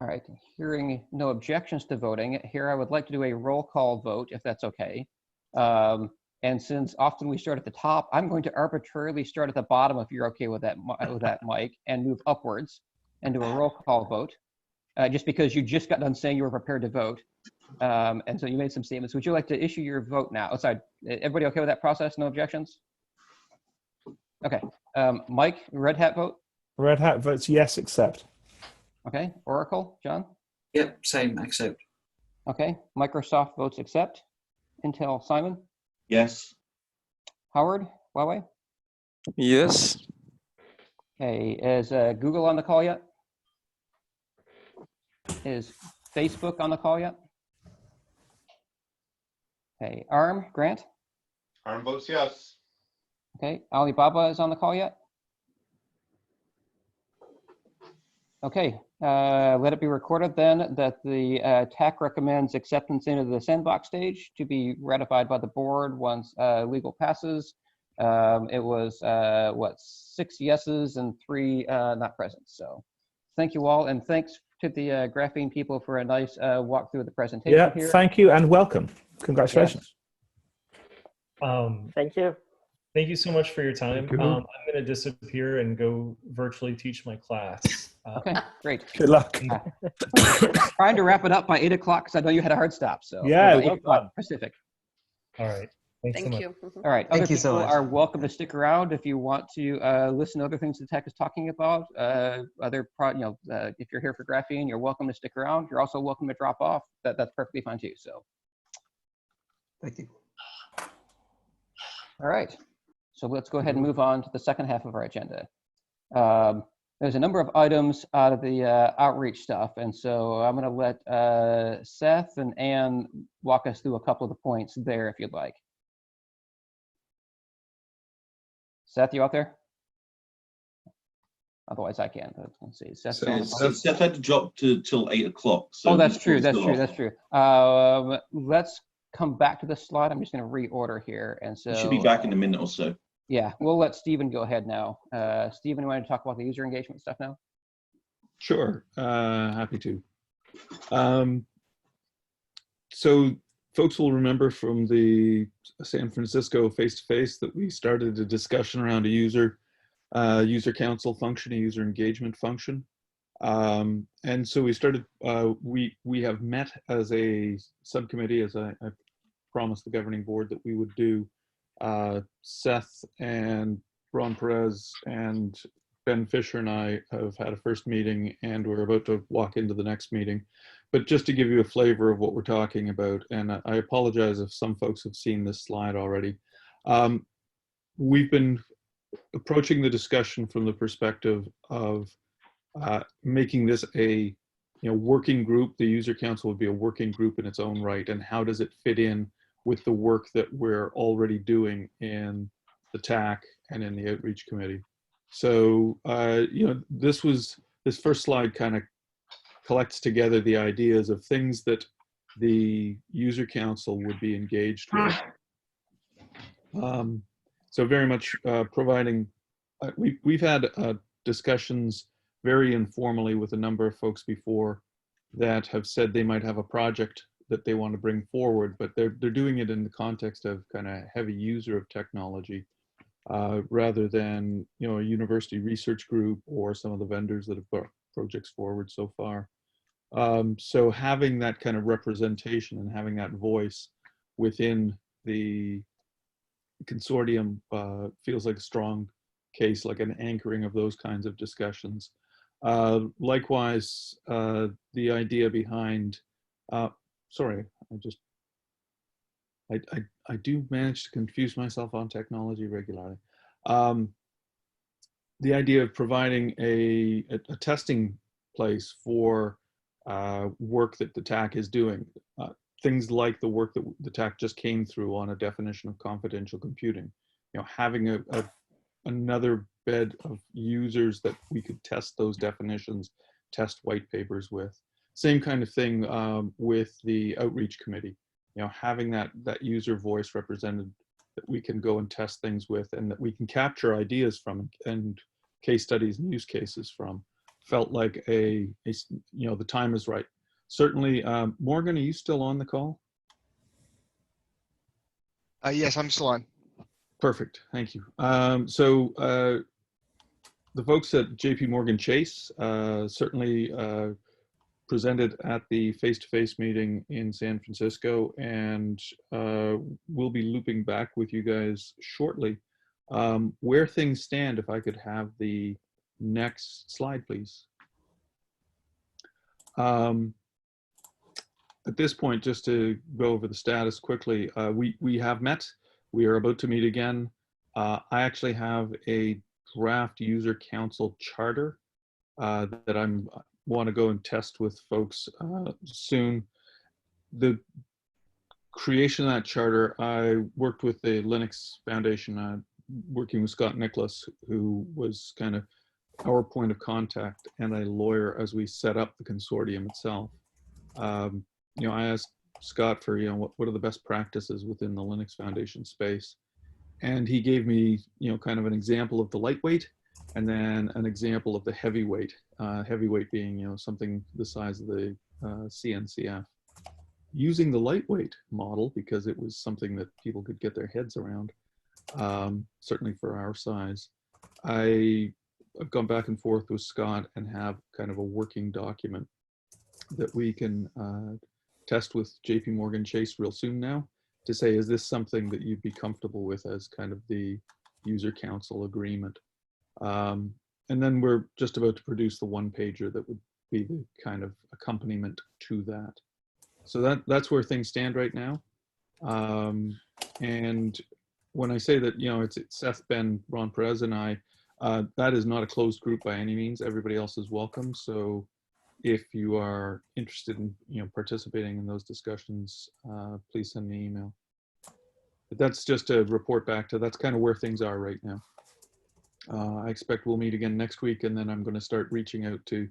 Speaker 3: All right, hearing no objections to voting, here I would like to do a roll call vote, if that's okay. And since often we start at the top, I'm going to arbitrarily start at the bottom, if you're okay with that, Mike, and move upwards and do a roll call vote, just because you just got done saying you were prepared to vote. And so you made some statements. Would you like to issue your vote now? Oh, sorry, everybody okay with that process? No objections? Okay, Mike, Red Hat vote?
Speaker 1: Red Hat votes yes, accept.
Speaker 3: Okay, Oracle, John?
Speaker 6: Yep, same, accept.
Speaker 3: Okay, Microsoft votes accept. Intel, Simon?
Speaker 19: Yes.
Speaker 3: Howard, Huawei?
Speaker 14: Yes.
Speaker 3: Okay, is Google on the call yet? Is Facebook on the call yet? Okay, ARM, Grant?
Speaker 20: ARM votes yes.
Speaker 3: Okay, Alibaba is on the call yet? Okay, let it be recorded then that the TAC recommends acceptance into the sandbox stage to be ratified by the board once legal passes. It was, what, 6 yeses and 3 not present. So thank you all, and thanks to to the graphene people for a nice walkthrough of the presentation
Speaker 1: Yeah,
Speaker 3: here.
Speaker 1: thank you and welcome. Congratulations.
Speaker 5: Thank you.
Speaker 12: Thank you so much for your time.
Speaker 13: Thank you.
Speaker 12: I'm going to disappear and go virtually teach my class.
Speaker 3: Okay, great.
Speaker 1: Good luck.
Speaker 3: Trying to wrap it up by 8 o'clock because I know you had a hard stop. So
Speaker 1: yeah,
Speaker 3: by 8
Speaker 1: well
Speaker 3: o'clock
Speaker 1: done.
Speaker 3: Pacific.
Speaker 12: All right. Thanks so much.
Speaker 15: You.
Speaker 3: All right.
Speaker 18: Thank
Speaker 3: Other
Speaker 18: you so
Speaker 3: people
Speaker 18: much.
Speaker 3: are welcome to stick around if you want to listen to other things the tech is talking about. If you're here for graphene, you're welcome to stick around. You're also welcome to drop off. That's perfectly fine too. So.
Speaker 18: Thank you.
Speaker 3: All right. So let's go ahead and move on to the second half of our agenda. There's a number of items out of the outreach stuff, and so I'm going to let Seth and Ann walk us through a couple of the points there, if you'd like. Seth, you out there? Otherwise, I can. But let's see. Seth
Speaker 19: had to drop till 8 o'clock. So
Speaker 3: oh, that's true. That's true. That's true. Let's come back to the slide. I'm just going to reorder here, and so
Speaker 19: he should be back in a minute or so.
Speaker 3: Yeah, we'll let Stephen go ahead now. Stephen, you want to talk about the user engagement stuff now?
Speaker 4: Sure, happy to. So folks will remember from the San Francisco face-to-face that we started a discussion around a user council function, a user engagement function. And so we started, we have met as a subcommittee, as I promised the governing board that we would do. Seth and Ron Perez and Ben Fisher and I have had a first meeting, and we're about to walk into the next meeting. But just to give you a flavor of what we're talking about, and I apologize if some folks have seen this slide already. We've been approaching the discussion from the perspective of making this a working group. The user council would be a working group in its own right, and how does it fit in with the work that we're already doing in the TAC and in the outreach committee. So, this first slide kind of collects together the ideas of things that the user council would be engaged with. So very much providing, we've had discussions very informally with a number of folks before that have said they might have a project that they want to bring forward, but they're doing it in the context of kind of heavy user of technology, rather than a university research group or some of the vendors that have brought projects forward so far. So having that kind of representation and having that voice within the consortium feels like a strong case, like an anchoring of those kinds of discussions. Likewise, the idea behind sorry, I do manage to confuse myself on technology regularly. The idea of providing a testing place for work that the TAC is doing. Things like the work that the TAC just came through on a definition of confidential computing. Having another bed of users that we could test those definitions, test white papers with. Same kind of thing with the outreach committee. Having that user voice represented that we can go and test things with, and that we can capture ideas from and case studies and use cases from, felt like the time is right. Certainly, Morgan, are you still on the call?
Speaker 2: Yes, I'm still on.
Speaker 4: Perfect, thank you. The folks at JP Morgan Chase certainly presented at the face-to-face meeting in San Francisco, and we'll be looping back with you guys shortly. Where things stand, if I could have the next slide, please. At this point, just to go over the status quickly, we have met. We are about to meet again. I actually have a draft user council charter that I want to go and test with folks soon. The creation of that charter, I worked with the Linux Foundation, working with Scott Nicholas, who was kind of our point of contact and a lawyer as we set up the consortium itself. I asked Scott for, what are the best practices within the Linux Foundation space? And he gave me, kind of an example of the lightweight and then an example of the heavyweight, heavyweight being, something the size of the CNCF. Using the lightweight model, because it was something that people could get their heads around, certainly for our size, I've gone back and forth with Scott and have kind of a working document that we can test with JP Morgan Chase real soon now to say, is this something that you'd be comfortable with as kind of the user council agreement? And then we're just about to produce the one-pager that would be the kind of accompaniment to that. So that's where things stand right now. And when I say that, it's Seth, Ben, Ron Perez, and I, that is not a closed group by any means. Everybody else is welcome. So if you are interested in, participating in those discussions, please send me an email. But that's just a report back to, that's kind of where things are right now. I expect we'll meet again next week, and then I'm going to start reaching out to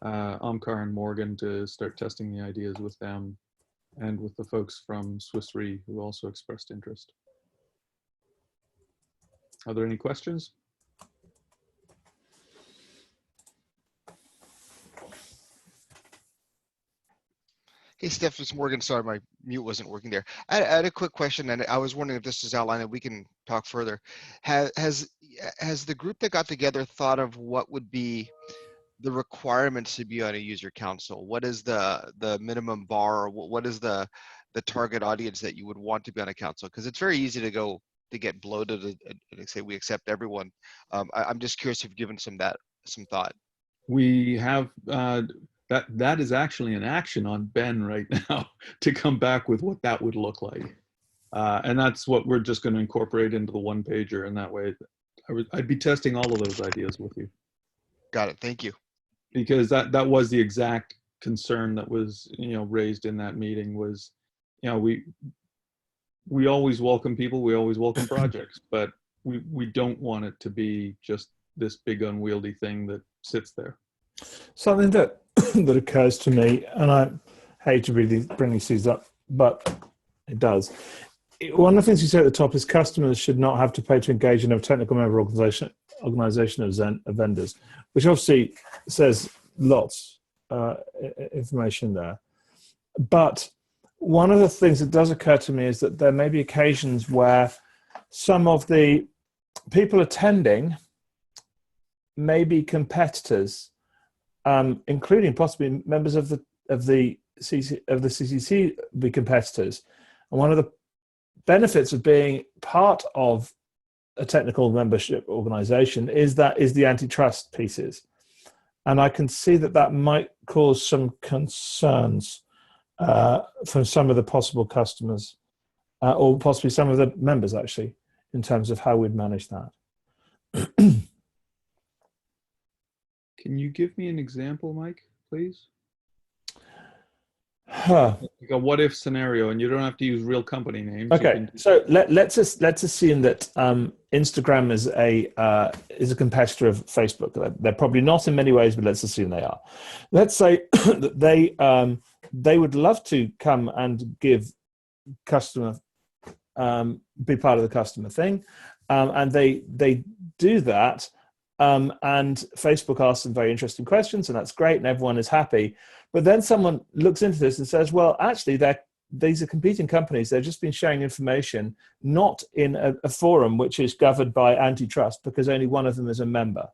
Speaker 4: Omkar and Morgan to start testing the ideas with them and with the folks from Swiss Re who also expressed interest. Are there any questions?
Speaker 2: Hey, Steph, it's Morgan. Sorry, my mute wasn't working there. I had a quick question, and I was wondering if this is outlined and we can talk further. Has the group that got together thought of what would be the requirements to be on a user council? What is the minimum bar, or what is the target audience that you would want to be on a council? Because it's very easy to get bloated and say we accept everyone. I'm just curious if you've given some thought.
Speaker 4: We have that is actually an action on Ben right now to come back with what that would look like, and that's what we're just going to incorporate into the one pager. And that way, I'd be testing all of those ideas with you.
Speaker 2: Got it. Thank you.
Speaker 4: Because that was the exact concern that was raised in that meeting. Was we always welcome people, we always welcome projects, but we don't want it to be just this big unwieldy thing that sits there.
Speaker 1: Something that that occurs to me, and I hate to really bring these up, but it does. One of the things you say at the top is customers should not have to pay to engage in a technical member organization of vendors, which obviously says lots information there. But one of the things that does occur to me is that there may be occasions where some of the people attending may be competitors, including possibly members of the CCC be competitors. And one of the benefits of being part of a technical membership organization is the antitrust pieces. And I can see that might cause some concerns from some of the possible customers, or possibly some of the members actually, in terms of how we'd manage that.
Speaker 4: Can you give me an example, Mike, please?
Speaker 1: Huh.
Speaker 4: Like a what-if scenario, and you don't have to use real company names.
Speaker 1: Okay, so let's assume that Instagram is a competitor of Facebook. They're probably not in many ways, but let's assume they are. Let's say that they would love to come and give customer, be part of the customer thing, and they do that. And Facebook asks some very interesting questions, and that's great, and everyone is happy. But then someone looks into this and says, well, actually, these are competing companies. They've just been sharing information, not in a forum which is governed by antitrust, because only one of them is a member.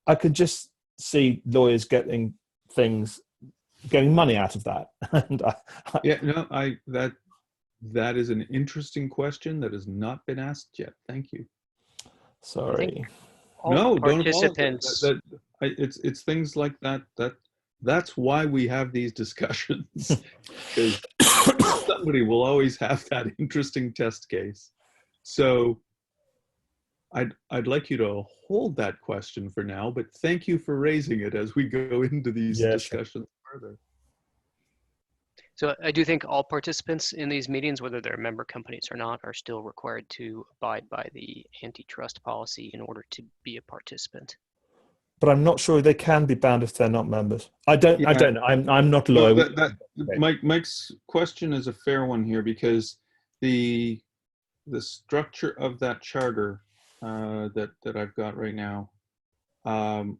Speaker 1: I could just see lawyers getting money out of that. And
Speaker 4: that is an interesting question that has not been asked yet. Thank you.
Speaker 1: Sorry.
Speaker 4: No, don't apologize. It's things like that. That's why we have these discussions, because somebody will always have that interesting test case. So I'd like you to hold that question for now, but thank you for raising it as we go into these discussions further.
Speaker 11: So I do think all participants in these meetings, whether they're member companies or not, are still required to abide by the antitrust policy in order to be a participant.
Speaker 1: But I'm not sure they can be banned if they're not members. I don't know. I'm not a lawyer.
Speaker 4: Mike's question is a fair one here, because the structure of that charter that I've got right now. I'm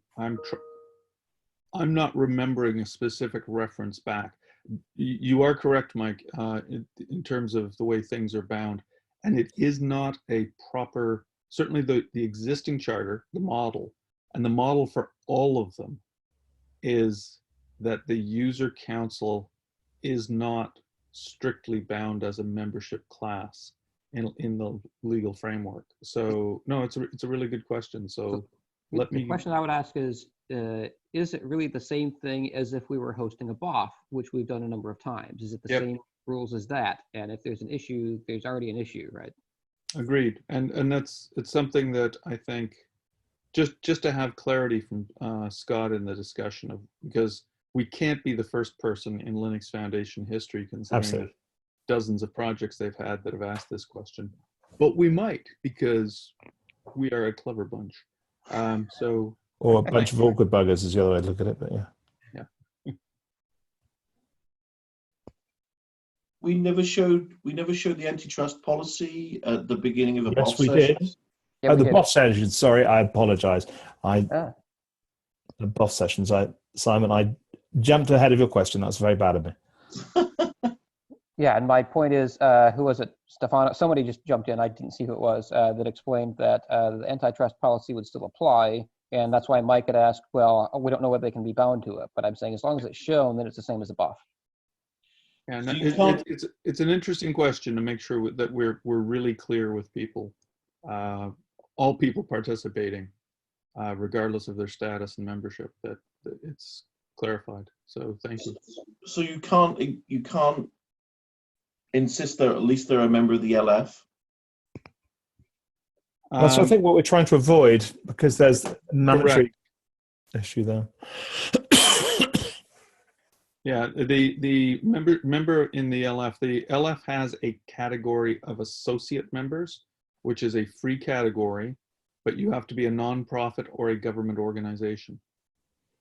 Speaker 4: not remembering a specific reference back. You are correct, Mike, in terms of the way things are bound. And it is not a proper, certainly the existing charter, the model, and the model for all of them is that the user council is not strictly bound as a membership class in the legal framework. So no, it's a really good question. So
Speaker 3: the question I would ask is it really the same thing as if we were hosting a BOF, which we've done a number of times? Is it the same rules as that? And if there's an issue, there's already an issue, right?
Speaker 4: Agreed. And it's something that I think just to have clarity from Scott in the discussion of, because we can't be the first person in Linux Foundation history considering the dozens of projects they've had that have asked this question, but we might, because we are a clever bunch.
Speaker 1: Or a bunch of awkward buggers is the other way to look at it, but yeah.
Speaker 19: We never showed the antitrust policy at the beginning of the BOF
Speaker 1: Yes, we did.
Speaker 3: Yeah,
Speaker 1: oh, the BOF sessions. Sorry, I apologize. The BOF sessions. Simon, I jumped ahead of your question. That's very bad of me.
Speaker 3: Yeah, and my point is, who was it? Stefano? Somebody just jumped in. I didn't see who it was that explained that the antitrust policy would still apply, and that's why Mike had asked, well, we don't know whether they can be bound to it. But I'm saying as long as it's shown, then it's the same as a BOF.
Speaker 4: Yeah, no, it's an interesting question to make sure that we're really clear with people, all people participating, regardless of their status and membership, that it's clarified. So thank you.
Speaker 19: So you can't insist that at least they're a member of the LF.
Speaker 1: That's I think what we're trying to avoid, because there's a monetary issue there.
Speaker 4: Yeah, the member in the LF has a category of associate members, which is a free category, but you have to be a nonprofit or a government organization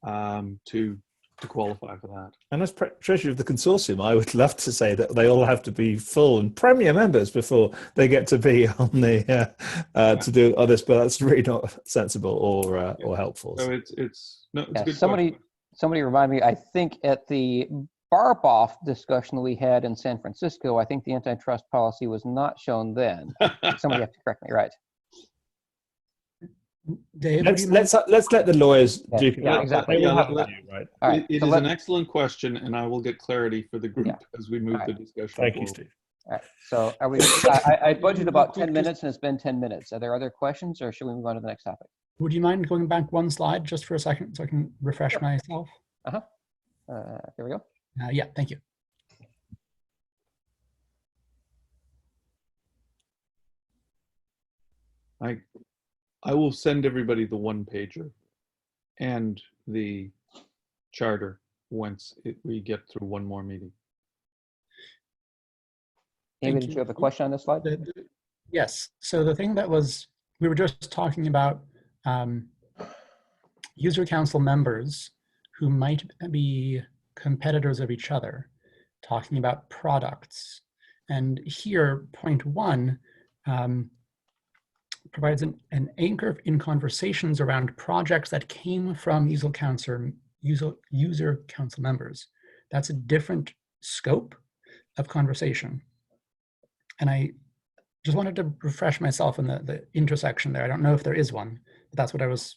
Speaker 4: to qualify for that.
Speaker 1: And as treasurer of the consortium, I would love to say that they all have to be full and premier members before they get to be on the to do all this, but that's really not sensible or helpful.
Speaker 4: So it's a good
Speaker 3: somebody
Speaker 4: question.
Speaker 3: Somebody remind me, I think at the BOF discussion we had in San Francisco, I think the antitrust policy was not shown then. Somebody have to correct me, right?
Speaker 1: Dave, let's let the lawyers do.
Speaker 3: Yeah, exactly.
Speaker 4: Right.
Speaker 3: Right.
Speaker 4: It is an excellent question, and I will get clarity for the group as we move the discussion
Speaker 1: Thank
Speaker 4: forward.
Speaker 1: you, Steve.
Speaker 3: All right. So are we? I budgeted about 10 minutes, and it's been 10 minutes. Are there other questions, or should we move on to the next topic?
Speaker 7: Would you mind going back one slide just for a second so I can refresh myself?
Speaker 3: There we go.
Speaker 7: Yeah, thank you.
Speaker 4: I will send everybody the one-pager and the charter once we get through one more meeting.
Speaker 3: Amy, did you have a question on this slide?
Speaker 7: Yes. So the thing that we were just talking about user council members who might be competitors of each other, talking about products. And here, point one provides an anchor in conversations around projects that came from user council members. That's a different scope of conversation. And I just wanted to refresh myself in the intersection there. I don't know if there is one, but that's what I was.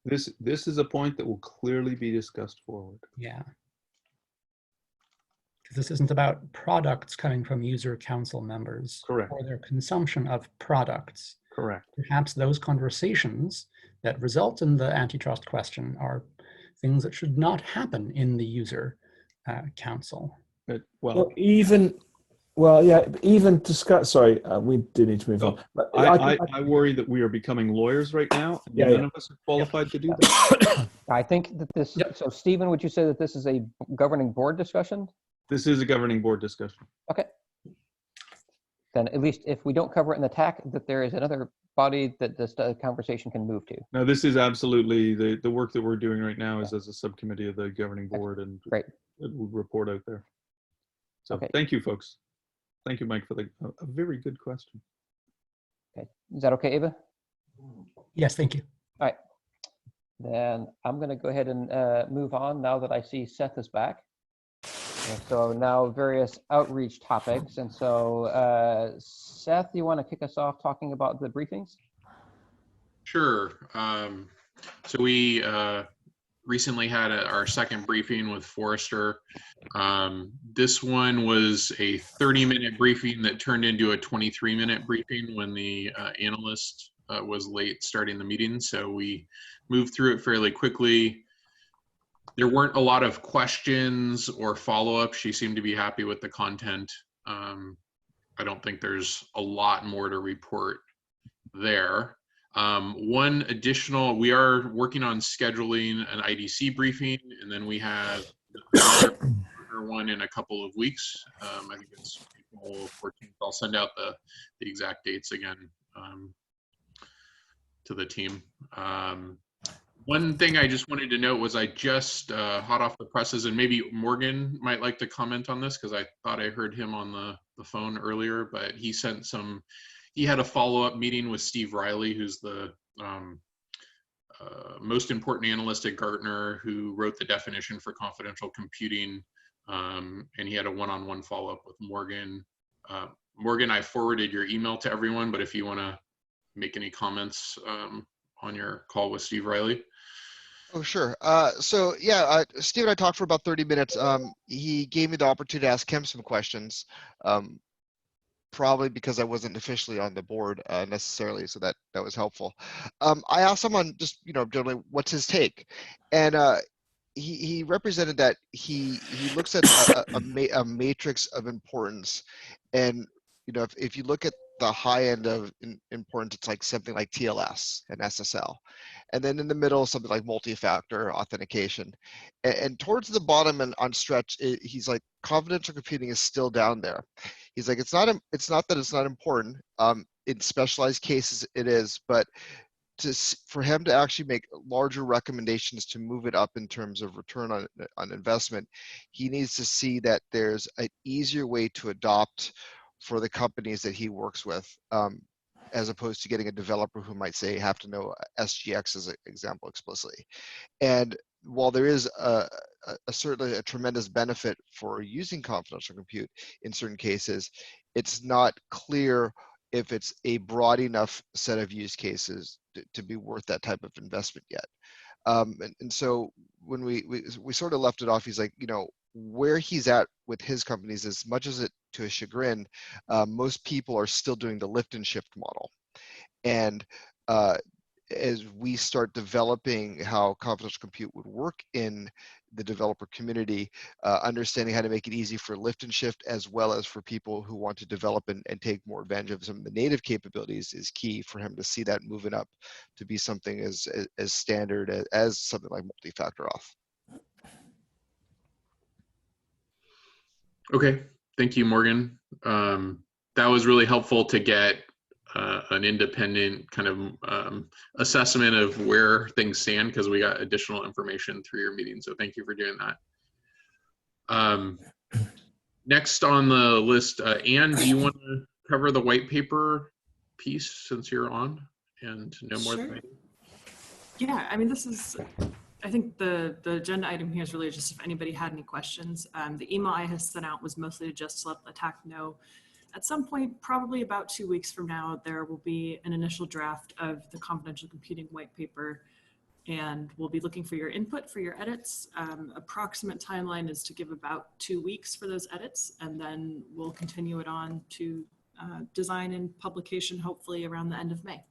Speaker 4: This is a point that will clearly be discussed forward.
Speaker 7: Yeah. Because this isn't about products coming from user council members.
Speaker 4: Correct.
Speaker 7: Or their consumption of products.
Speaker 4: Correct.
Speaker 7: Perhaps those conversations that result in the antitrust question are things that should not happen in the user council.
Speaker 1: Even discuss. Sorry, we do need to move on. But
Speaker 4: I worry that we are becoming lawyers right now. And none of us are qualified to do that.
Speaker 3: I think that this. So, Stephen, would you say that this is a governing board discussion?
Speaker 4: This is a governing board discussion.
Speaker 3: Okay. Then, at least if we don't cover it in the TAC, that there is another body that this conversation can move to.
Speaker 4: No, this is absolutely the work that we're doing right now is as a subcommittee of the governing board, and
Speaker 3: great.
Speaker 4: It will report out there. So, thank you, folks. Thank you, Mike, for a very good question.
Speaker 3: Okay, is that okay, Ava?
Speaker 7: Yes, thank you.
Speaker 3: All right, then I'm going to go ahead and move on now that I see Seth is back. And so now various outreach topics. And so Seth, you want to kick us off talking about the briefings?
Speaker 9: Sure. So we recently had our second briefing with Forrester. This one was a 30-minute briefing that turned into a 23-minute briefing when the analyst was late starting the meeting. So we moved through it fairly quickly. There weren't a lot of questions or follow-up. She seemed to be happy with the content. I don't think there's a lot more to report there. One additional, we are working on scheduling an IDC briefing, and then we have another one in a couple of weeks. I think it's April 14th. I'll send out the exact dates again to the team. One thing I just wanted to note was I just, hot off the presses, and maybe Morgan might like to comment on this because I thought I heard him on the phone earlier, but he sent some, he had a follow-up meeting with Steve Riley, who's the most important analyst at Gartner, who wrote the definition for confidential computing, and he had a one-on-one follow-up with Morgan. Morgan, I forwarded your email to everyone, but if you want to make any comments on your call with Steve Riley.
Speaker 2: Oh, sure. So yeah, Steve and I talked for about 30 minutes. He gave me the opportunity to ask him some questions, probably because I wasn't officially on the board necessarily, so that was helpful. I asked him on just, generally, what's his take? And he represented that he looks at a matrix of importance. And, if you look at the high end of importance, it's like something like TLS and SSL. And then in the middle, something like multi-factor authentication. And towards the bottom and on stretch, he's like, confidential computing is still down there. He's like, it's not that it's not important. In specialized cases, it is, but for him to actually make larger recommendations to move it up in terms of return on investment, he needs to see that there's an easier way to adopt for the companies that he works with, as opposed to getting a developer who might say have to know SGX as an example explicitly. And while there is certainly a tremendous benefit for using confidential compute in certain cases, it's not clear if it's a broad enough set of use cases to be worth that type of investment yet. And so when we sort of left it off, he's like, where he's at with his companies, as much as it to his chagrin, most people are still doing the lift and shift model. And as we start developing how confidential compute would work in the developer community, understanding how to make it easy for lift and shift as well as for people who want to develop and take more advantage of some of the native capabilities is key for him to see that moving up to be something as standard as something like multi-factor auth.
Speaker 9: Okay, thank you, Morgan. That was really helpful to get an independent kind of assessment of where things stand, because we got additional information through your meeting. So thank you for doing that. Next on the list, Anne, do you want to cover the white paper piece since you're on and know more than I do?
Speaker 10: Yeah, I mean, this is, I think the agenda item here is really just if anybody had any questions. The email I had sent out was mostly to just let the TAC know. At some point, probably about 2 weeks from now, there will be an initial draft of the confidential computing white paper, and we'll be looking for your input for your edits. Approximate timeline is to give about 2 weeks for those edits, and then we'll continue it on to design and publication, hopefully around the end of May.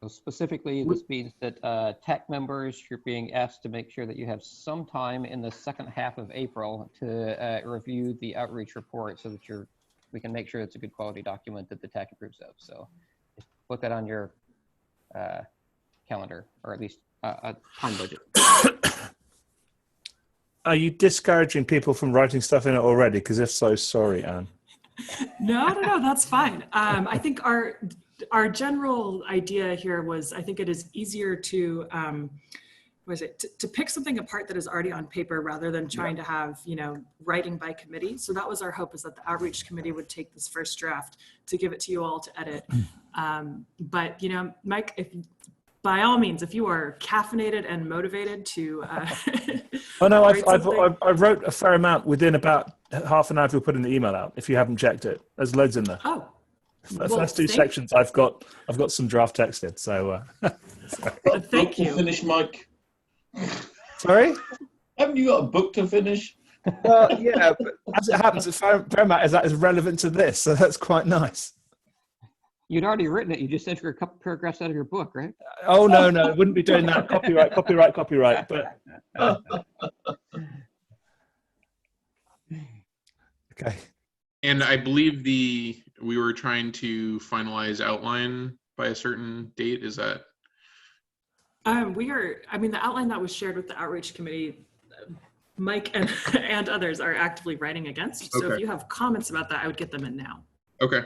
Speaker 3: So specifically, this means that TAC members, you're being asked to make sure that you have some time in the second half of April to review the outreach report so that we can make sure it's a good quality document that the TAC approves of. So just put that on your calendar, or at least a time budget.
Speaker 1: Are you discouraging people from writing stuff in it already? Because if so, sorry, Anne.
Speaker 10: No, that's fine. I think our general idea here was, I think it is easier to to pick something apart that is already on paper rather than trying to have, writing by committee. So that was our hope, is that the outreach committee would take this first draft to give it to you all to edit. But, Mike, by all means, if you are caffeinated and motivated to
Speaker 1: oh no, I wrote a fair amount within about half an hour to put in the email out. If you haven't checked it, there's loads in there.
Speaker 10: Oh,
Speaker 1: the first two sections I've got some draft text in. So
Speaker 10: thank you.
Speaker 19: Finish, Mike.
Speaker 1: Sorry,
Speaker 19: haven't you got a book to finish?
Speaker 1: Yeah, but as it happens, a fair amount is that is relevant to this, so that's quite nice.
Speaker 3: You'd already written it. You just said for a couple paragraphs out of your book, right?
Speaker 1: Oh no, wouldn't be doing that. Copyright. But okay.
Speaker 9: And I believe we were trying to finalize outline by a certain date. Is that?
Speaker 10: The outline that was shared with the outreach committee, Mike and others are actively writing against. So if you have comments about that, I would get them in now.
Speaker 9: Okay.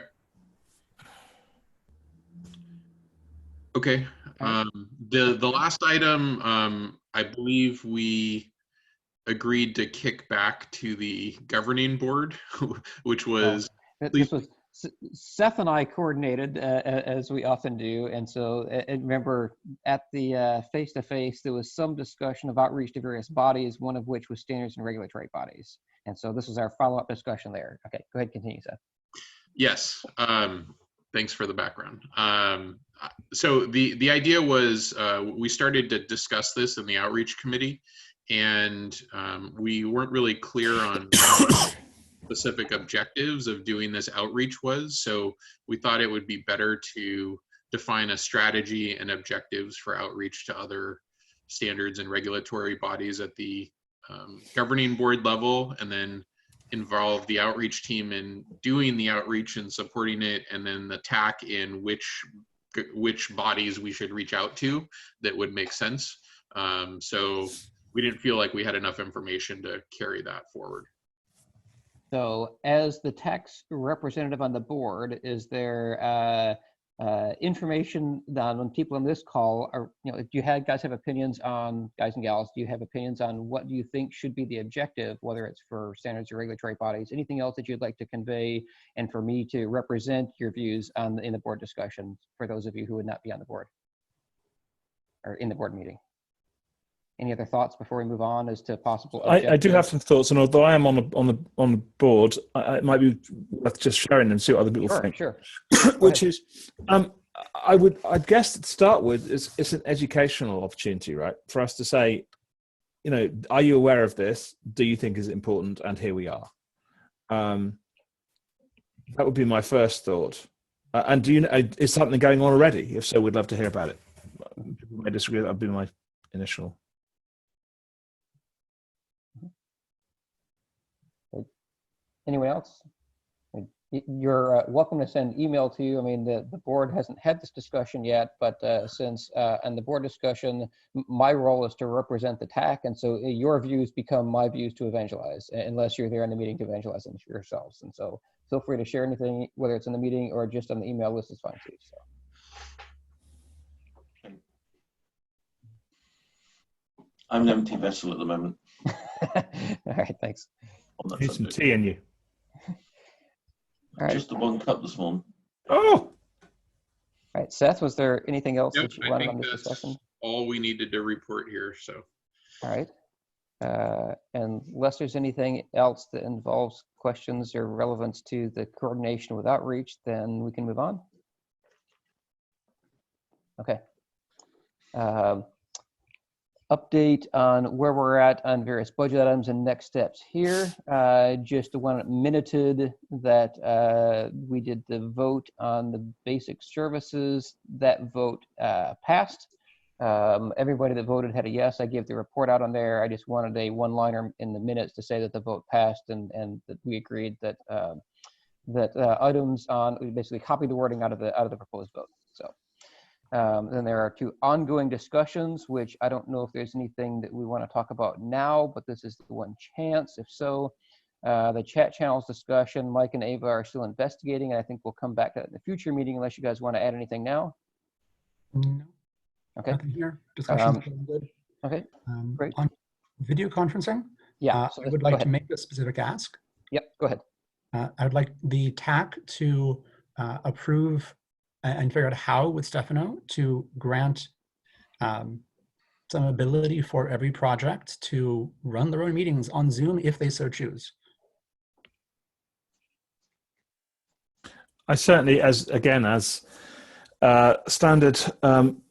Speaker 9: Okay. The last item, I believe we agreed to kick back to the governing board, which was.
Speaker 3: This was Seth and I coordinated as we often do, and so remember at the face-to-face there was some discussion of outreach to various bodies, one of which was standards and regulatory bodies, and so this was our follow-up discussion there. Okay, go ahead, continue, Seth.
Speaker 9: Yes, thanks for the background. So the idea was we started to discuss this in the outreach committee, and we weren't really clear on specific objectives of doing this outreach was. So we thought it would be better to define a strategy and objectives for outreach to other standards and regulatory bodies at the governing board level, and then involve the outreach team in doing the outreach and supporting it, and then the TAC in which bodies we should reach out to that would make sense. So we didn't feel like we had enough information to carry that forward.
Speaker 3: So as the TAC's representative on the board, is there information that when people on this call are, do you guys have opinions on, guys and gals, do you have opinions on what you think should be the objective, whether it's for standards or regulatory bodies, anything else that you'd like to convey, and for me to represent your views in the board discussion for those of you who would not be on the board or in the board meeting? Any other thoughts before we move on as to possible objectives?
Speaker 1: I do have some thoughts, and although I am on the board, it might be worth just sharing and see what other people think.
Speaker 3: Sure.
Speaker 1: Which is, I'd guess to start with, it's an educational opportunity, right? For us to say, are you aware of this? Do you think is important? And here we are. That would be my first thought. And do you know, is something going on already? If so, we'd love to hear about it. People may disagree. That would be my initial.
Speaker 3: Anyone else? You're welcome to send email to you. I mean, the board hasn't had this discussion yet, but since in the board discussion, my role is to represent the TAC, and so your views become my views to evangelize, unless you're there in the meeting to evangelize them yourselves. And so feel free to share anything, whether it's in the meeting or just on the email list is fine too. So.
Speaker 19: I'm an empty vessel at the moment.
Speaker 3: All right, thanks.
Speaker 1: Need some tea in you.
Speaker 3: All right.
Speaker 19: Just the one cup this morning.
Speaker 1: Oh!
Speaker 3: All right, Seth, was there anything else
Speaker 9: Yep,
Speaker 3: that you
Speaker 9: I
Speaker 3: wanted
Speaker 9: think
Speaker 3: on this
Speaker 9: that's
Speaker 3: discussion?
Speaker 9: all we needed to report here. So.
Speaker 3: All right. And unless there's anything else that involves questions or relevance to the coordination with outreach, then we can move on. Okay. Update on where we're at on various budget items and next steps here. Just one minuted that we did the vote on the basic services. That vote passed. Everybody that voted had a yes. I gave the report out on there. I just wanted a one-liner in the minutes to say that the vote passed and that we agreed that items on, we basically copied the wording out of the proposed vote. So. Then there are two ongoing discussions, which I don't know if there's anything that we want to talk about now, but this is the one chance. If so, the chat channels discussion, Mike and Ava are still investigating, and I think we'll come back to that in the future meeting unless you guys want to add anything now.
Speaker 7: No.
Speaker 3: Okay.
Speaker 7: Nothing here. Discussion's going good.
Speaker 3: Okay, great.
Speaker 7: On video conferencing,
Speaker 3: Yeah,
Speaker 7: I would like to make a specific ask.
Speaker 3: Yep, go ahead.
Speaker 7: I would like the TAC to approve and figure out how with Stefano to grant some ability for every project to run their own meetings on Zoom if they so choose.
Speaker 1: I certainly, as standard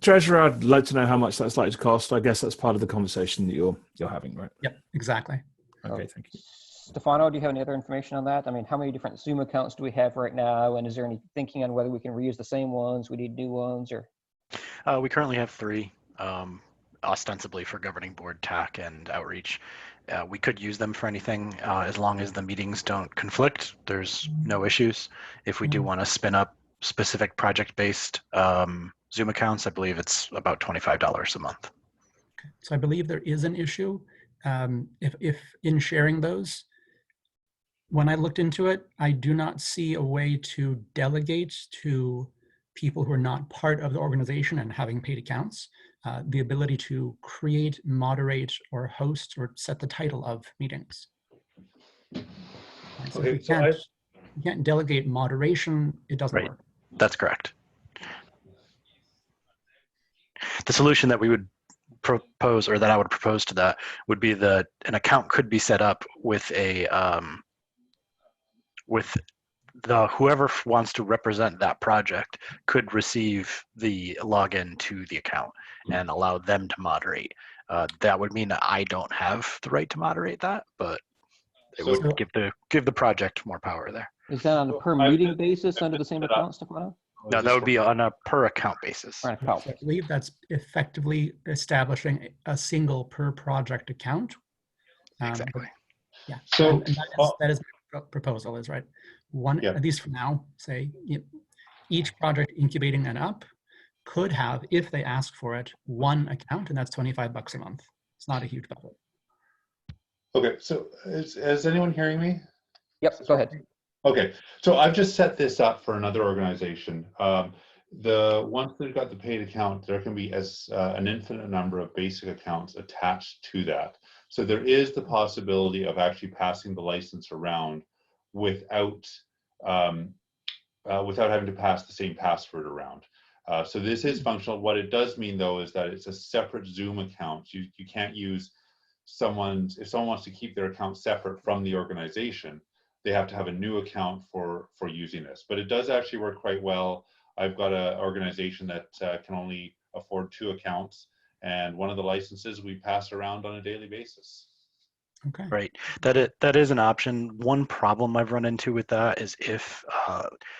Speaker 1: treasurer, I'd like to know how much that's likely to cost. I guess that's part of the conversation that you're having, right?
Speaker 7: Yep, exactly.
Speaker 1: Okay, thank you.
Speaker 3: Stefano, do you have any other information on that? I mean, how many different Zoom accounts do we have right now? And is there any thinking on whether we can reuse the same ones? We need new ones, or?
Speaker 8: We currently have 3, ostensibly for governing board, TAC, and outreach. We could use them for anything as long as the meetings don't conflict. There's no issues. If we do want to spin up specific project-based Zoom accounts, I believe it's about $25 a month.
Speaker 7: So I believe there is an issue. If in sharing those, when I looked into it, I do not see a way to delegate to people who are not part of the organization and having paid accounts, the ability to create, moderate, or host, or set the title of meetings. So if we can't delegate moderation, it doesn't work.
Speaker 8: That's correct. The solution that we would propose, or that I would propose to that, would be that an account could be set up with a whoever wants to represent that project could receive the login to the account and allow them to moderate. That would mean that I don't have the right to moderate that, but it would give the project more power there.
Speaker 3: Is that on a per meeting basis under the same account, Stefano?
Speaker 8: No, that would be on a per account basis.
Speaker 7: So I believe that's effectively establishing a single per project account.
Speaker 8: Exactly.
Speaker 7: Yeah.
Speaker 20: So
Speaker 7: and that is my proposal, is right. One, at least for now, say each project incubating and up could have, if they ask for it, one account, and that's $25 a month. It's not a huge budget.
Speaker 20: Okay, so is anyone hearing me?
Speaker 3: Yep, go ahead.
Speaker 20: Okay, so I've just set this up for another organization. Once they've got the paid account, there can be an infinite number of basic accounts attached to that. So there is the possibility of actually passing the license around without having to pass the same password around. So this is functional. What it does mean, though, is that it's a separate Zoom account. You can't use if someone wants to keep their account separate from the organization, they have to have a new account for using this. But it does actually work quite well. I've got an organization that can only afford 2 accounts, and one of the licenses we pass around on a daily basis.
Speaker 7: Okay.
Speaker 8: Right. That is an option. One problem I've run into with that is if,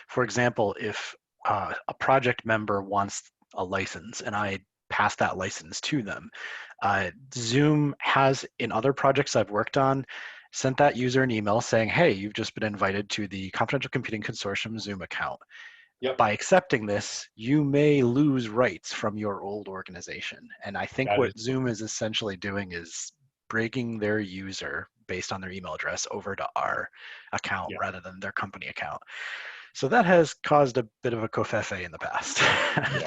Speaker 8: for example, if a project member wants a license and I pass that license to them, Zoom has, in other projects I've worked on, sent that user an email saying, hey, you've just been invited to the Confidential Computing Consortium Zoom account.
Speaker 20: Yep.
Speaker 8: By accepting this, you may lose rights from your old organization. And I think what Zoom is essentially doing is breaking their user based on their email address over to our account rather than their company account. So that has caused a bit of a kerfuffle in the past.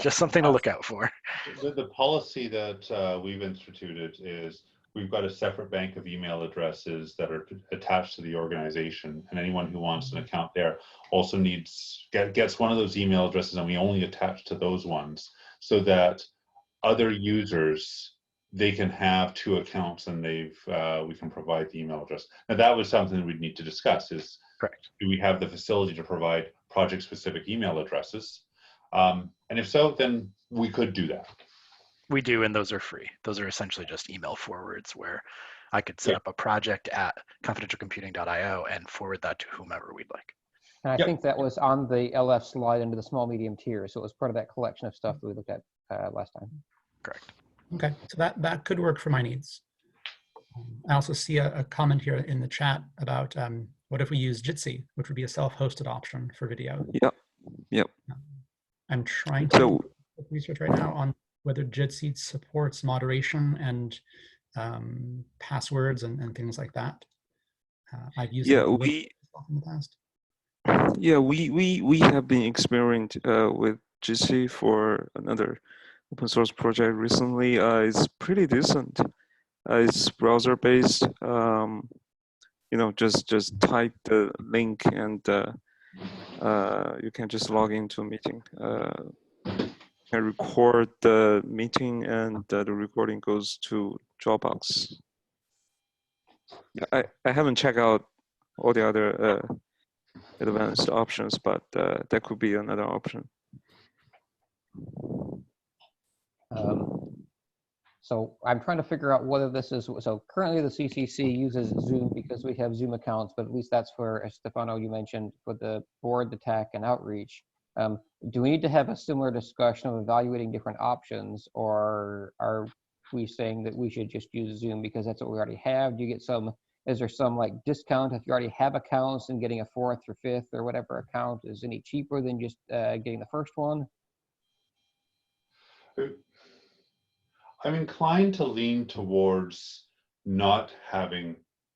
Speaker 8: Just something to look out for.
Speaker 20: The policy that we've instituted is we've got a separate bank of email addresses that are attached to the organization, and anyone who wants an account there also gets one of those email addresses, and we only attach to those ones so that other users, they can have 2 accounts, and we can provide the email address. Now that was something we'd need to discuss is,
Speaker 8: correct,
Speaker 20: do we have the facility to provide project specific email addresses? And if so, then we could do that.
Speaker 8: We do, and those are free. Those are essentially just email forwards where I could set up a project at confidentialcomputing.io and forward that to whomever we'd like.
Speaker 3: And I think that was on the LF slide under the small medium tier. So it was part of that collection of stuff that we looked at last time.
Speaker 8: Correct.
Speaker 7: Okay, so that could work for my needs. I also see a comment here in the chat about what if we use Jitsi, which would be a self-hosted option for video.
Speaker 14: Yep.
Speaker 7: I'm trying to do research right now on whether Jitsi supports moderation and passwords and things like that. I've used it in the past.
Speaker 14: Yeah, we have been experimenting with Jitsi for another open source project recently. It's pretty decent. It's browser based. You know, just type the link and you can just log into a meeting. Can record the meeting and the recording goes to Dropbox. I haven't checked out all the other advanced options, but that could be another option.
Speaker 3: So I'm trying to figure out whether this is, so currently the CCC uses Zoom because we have Zoom accounts, but at least that's for, as Stefano, you mentioned, for the board, the TAC, and outreach. Do we need to have a similar discussion of evaluating different options, or are we saying that we should just use Zoom because that's what we already have? Do you get some, is there some like discount if you already have accounts and getting a 4th or 5th or whatever account is any cheaper than just getting the first one?
Speaker 20: I'm inclined to lean towards not having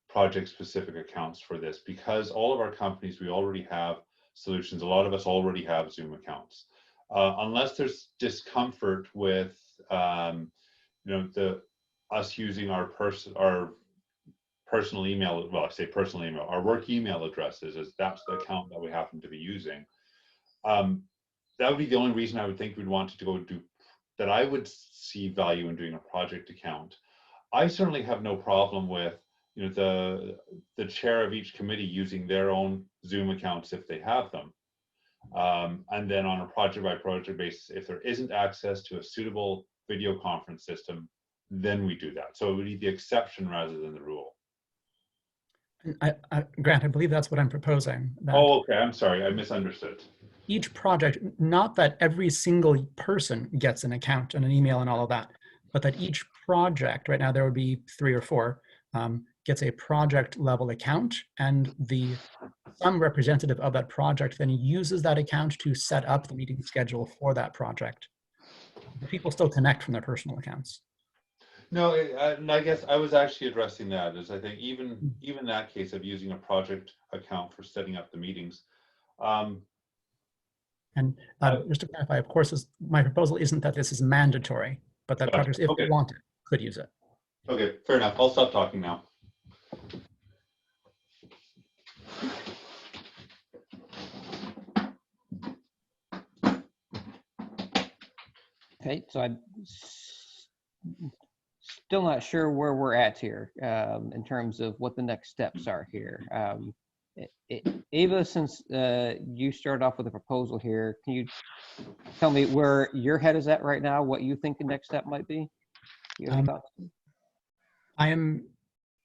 Speaker 20: project-specific accounts for this because all of our companies, we already have solutions. A lot of us already have Zoom accounts. Unless there's discomfort with, you know, us using our personal email, well, I say personal email, our work email addresses, as that's the account that we happen to be using. That would be the only reason I would think we'd want to go do that. I would see value in doing a project account. I certainly have no problem with, you know, the chair of each committee using their own Zoom accounts if they have them. And then on a project by project basis, if there isn't access to a suitable video conference system, then we do that. So it would be the exception rather than the rule.
Speaker 7: Grant, I believe that's what I'm proposing.
Speaker 20: Oh, okay. I'm sorry. I misunderstood.
Speaker 7: Each project, not that every single person gets an account and an email and all of that, but that each project, right now there would be 3 or 4, gets a project level account, and some representative of that project then uses that account to set up the meeting schedule for that project. The people still connect from their personal accounts.
Speaker 20: No, and I guess I was actually addressing that as I think even that case of using a project account for setting up the meetings.
Speaker 7: And just to clarify, of course, my proposal isn't that this is mandatory, but that projects, if they want it, could use it.
Speaker 20: Okay, fair enough. I'll stop talking now.
Speaker 3: Okay, so I'm still not sure where we're at here in terms of what the next steps are here. Ava, since you started off with a proposal here, can you tell me where your head is at right now, what you think the next step might be? You have any thoughts?
Speaker 7: I am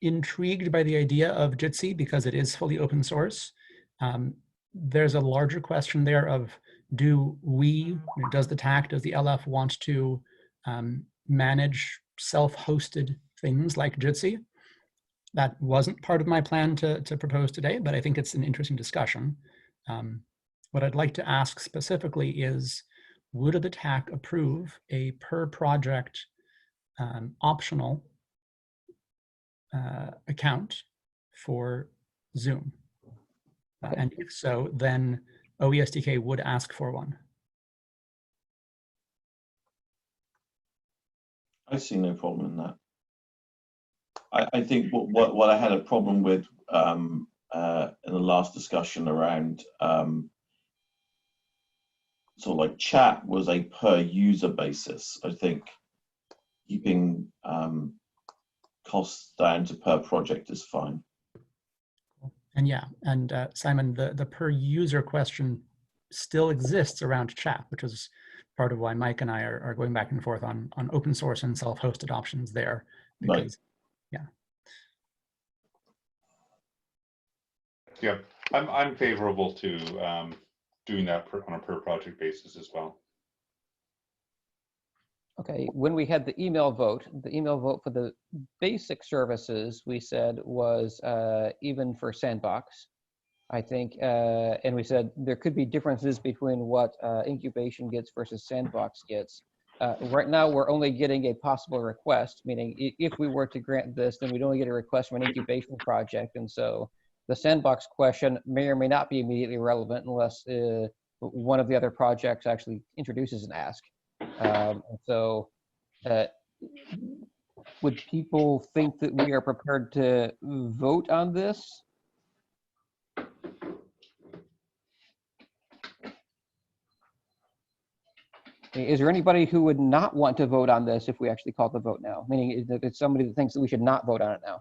Speaker 7: intrigued by the idea of Jitsi because it is fully open source. There's a larger question there of does the TAC, does the LF want to manage self-hosted things like Jitsi? That wasn't part of my plan to propose today, but I think it's an interesting discussion. What I'd like to ask specifically is, would the TAC approve a per project optional account for Zoom? And if so, then OESDK would ask for one.
Speaker 19: I see no problem in that. I think what I had a problem with in the last discussion around sort of like chat was a per user basis. I think keeping costs down to per project is fine.
Speaker 7: And yeah, and Simon, the per user question still exists around chat, which is part of why Mike and I are going back and forth on open source and self-hosted options there. Because, yeah.
Speaker 20: Yeah, I'm favorable to doing that on a per project basis as well.
Speaker 3: Okay, when we had the email vote for the basic services, we said was even for Sandbox, I think, and we said there could be differences between what incubation gets versus Sandbox gets. Right now, we're only getting a possible request, meaning if we were to grant this, then we'd only get a request from an incubation project, and so the Sandbox question may or may not be immediately relevant unless one of the other projects actually introduces an ask. And so would people think that we are prepared to vote on this? Is there anybody who would not want to vote on this if we actually call the vote now? Meaning that it's somebody that thinks that we should not vote on it now.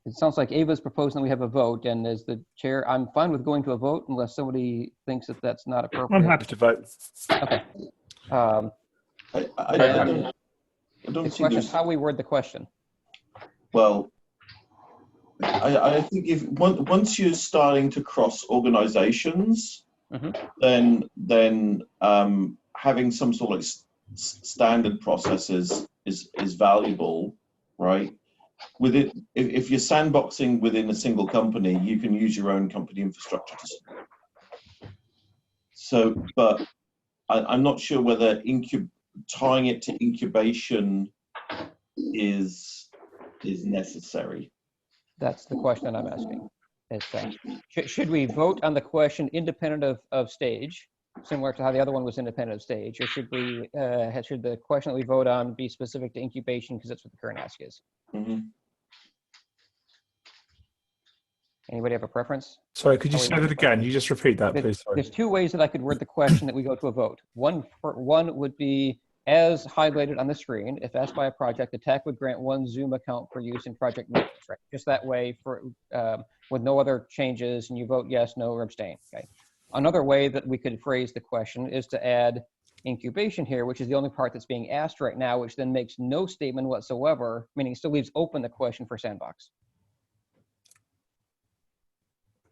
Speaker 3: It sounds like Ava's proposing that we have a vote, and as the chair, I'm fine with going to a vote unless somebody thinks that that's not appropriate.
Speaker 1: I'm happy to vote.
Speaker 3: Okay.
Speaker 19: I don't see there's...
Speaker 3: How we word the question.
Speaker 19: Well, I think if once you're starting to cross organizations, then having some sort of standard processes is valuable, right? With it, if you're sandboxing within a single company, you can use your own company infrastructure to support. So, but I'm not sure whether tying it to incubation is necessary.
Speaker 3: That's the question I'm asking. Should we vote on the question independent of stage, similar to how the other one was independent of stage, or should we should the question that we vote on be specific to incubation because that's what the current ask is? Anybody have a preference?
Speaker 1: Sorry, could you say that again? You just repeat that, please. Sorry.
Speaker 3: There's two ways that I could word the question that we go to a vote. One would be as highlighted on the screen. If asked by a project, the TAC would grant one Zoom account for use in project meetings, right? Just that way, for with no other changes, and you vote yes, no, or abstain. Okay. Another way that we could phrase the question is to add incubation here, which is the only part that's being asked right now, which then makes no statement whatsoever, meaning it still leaves open the question for sandbox.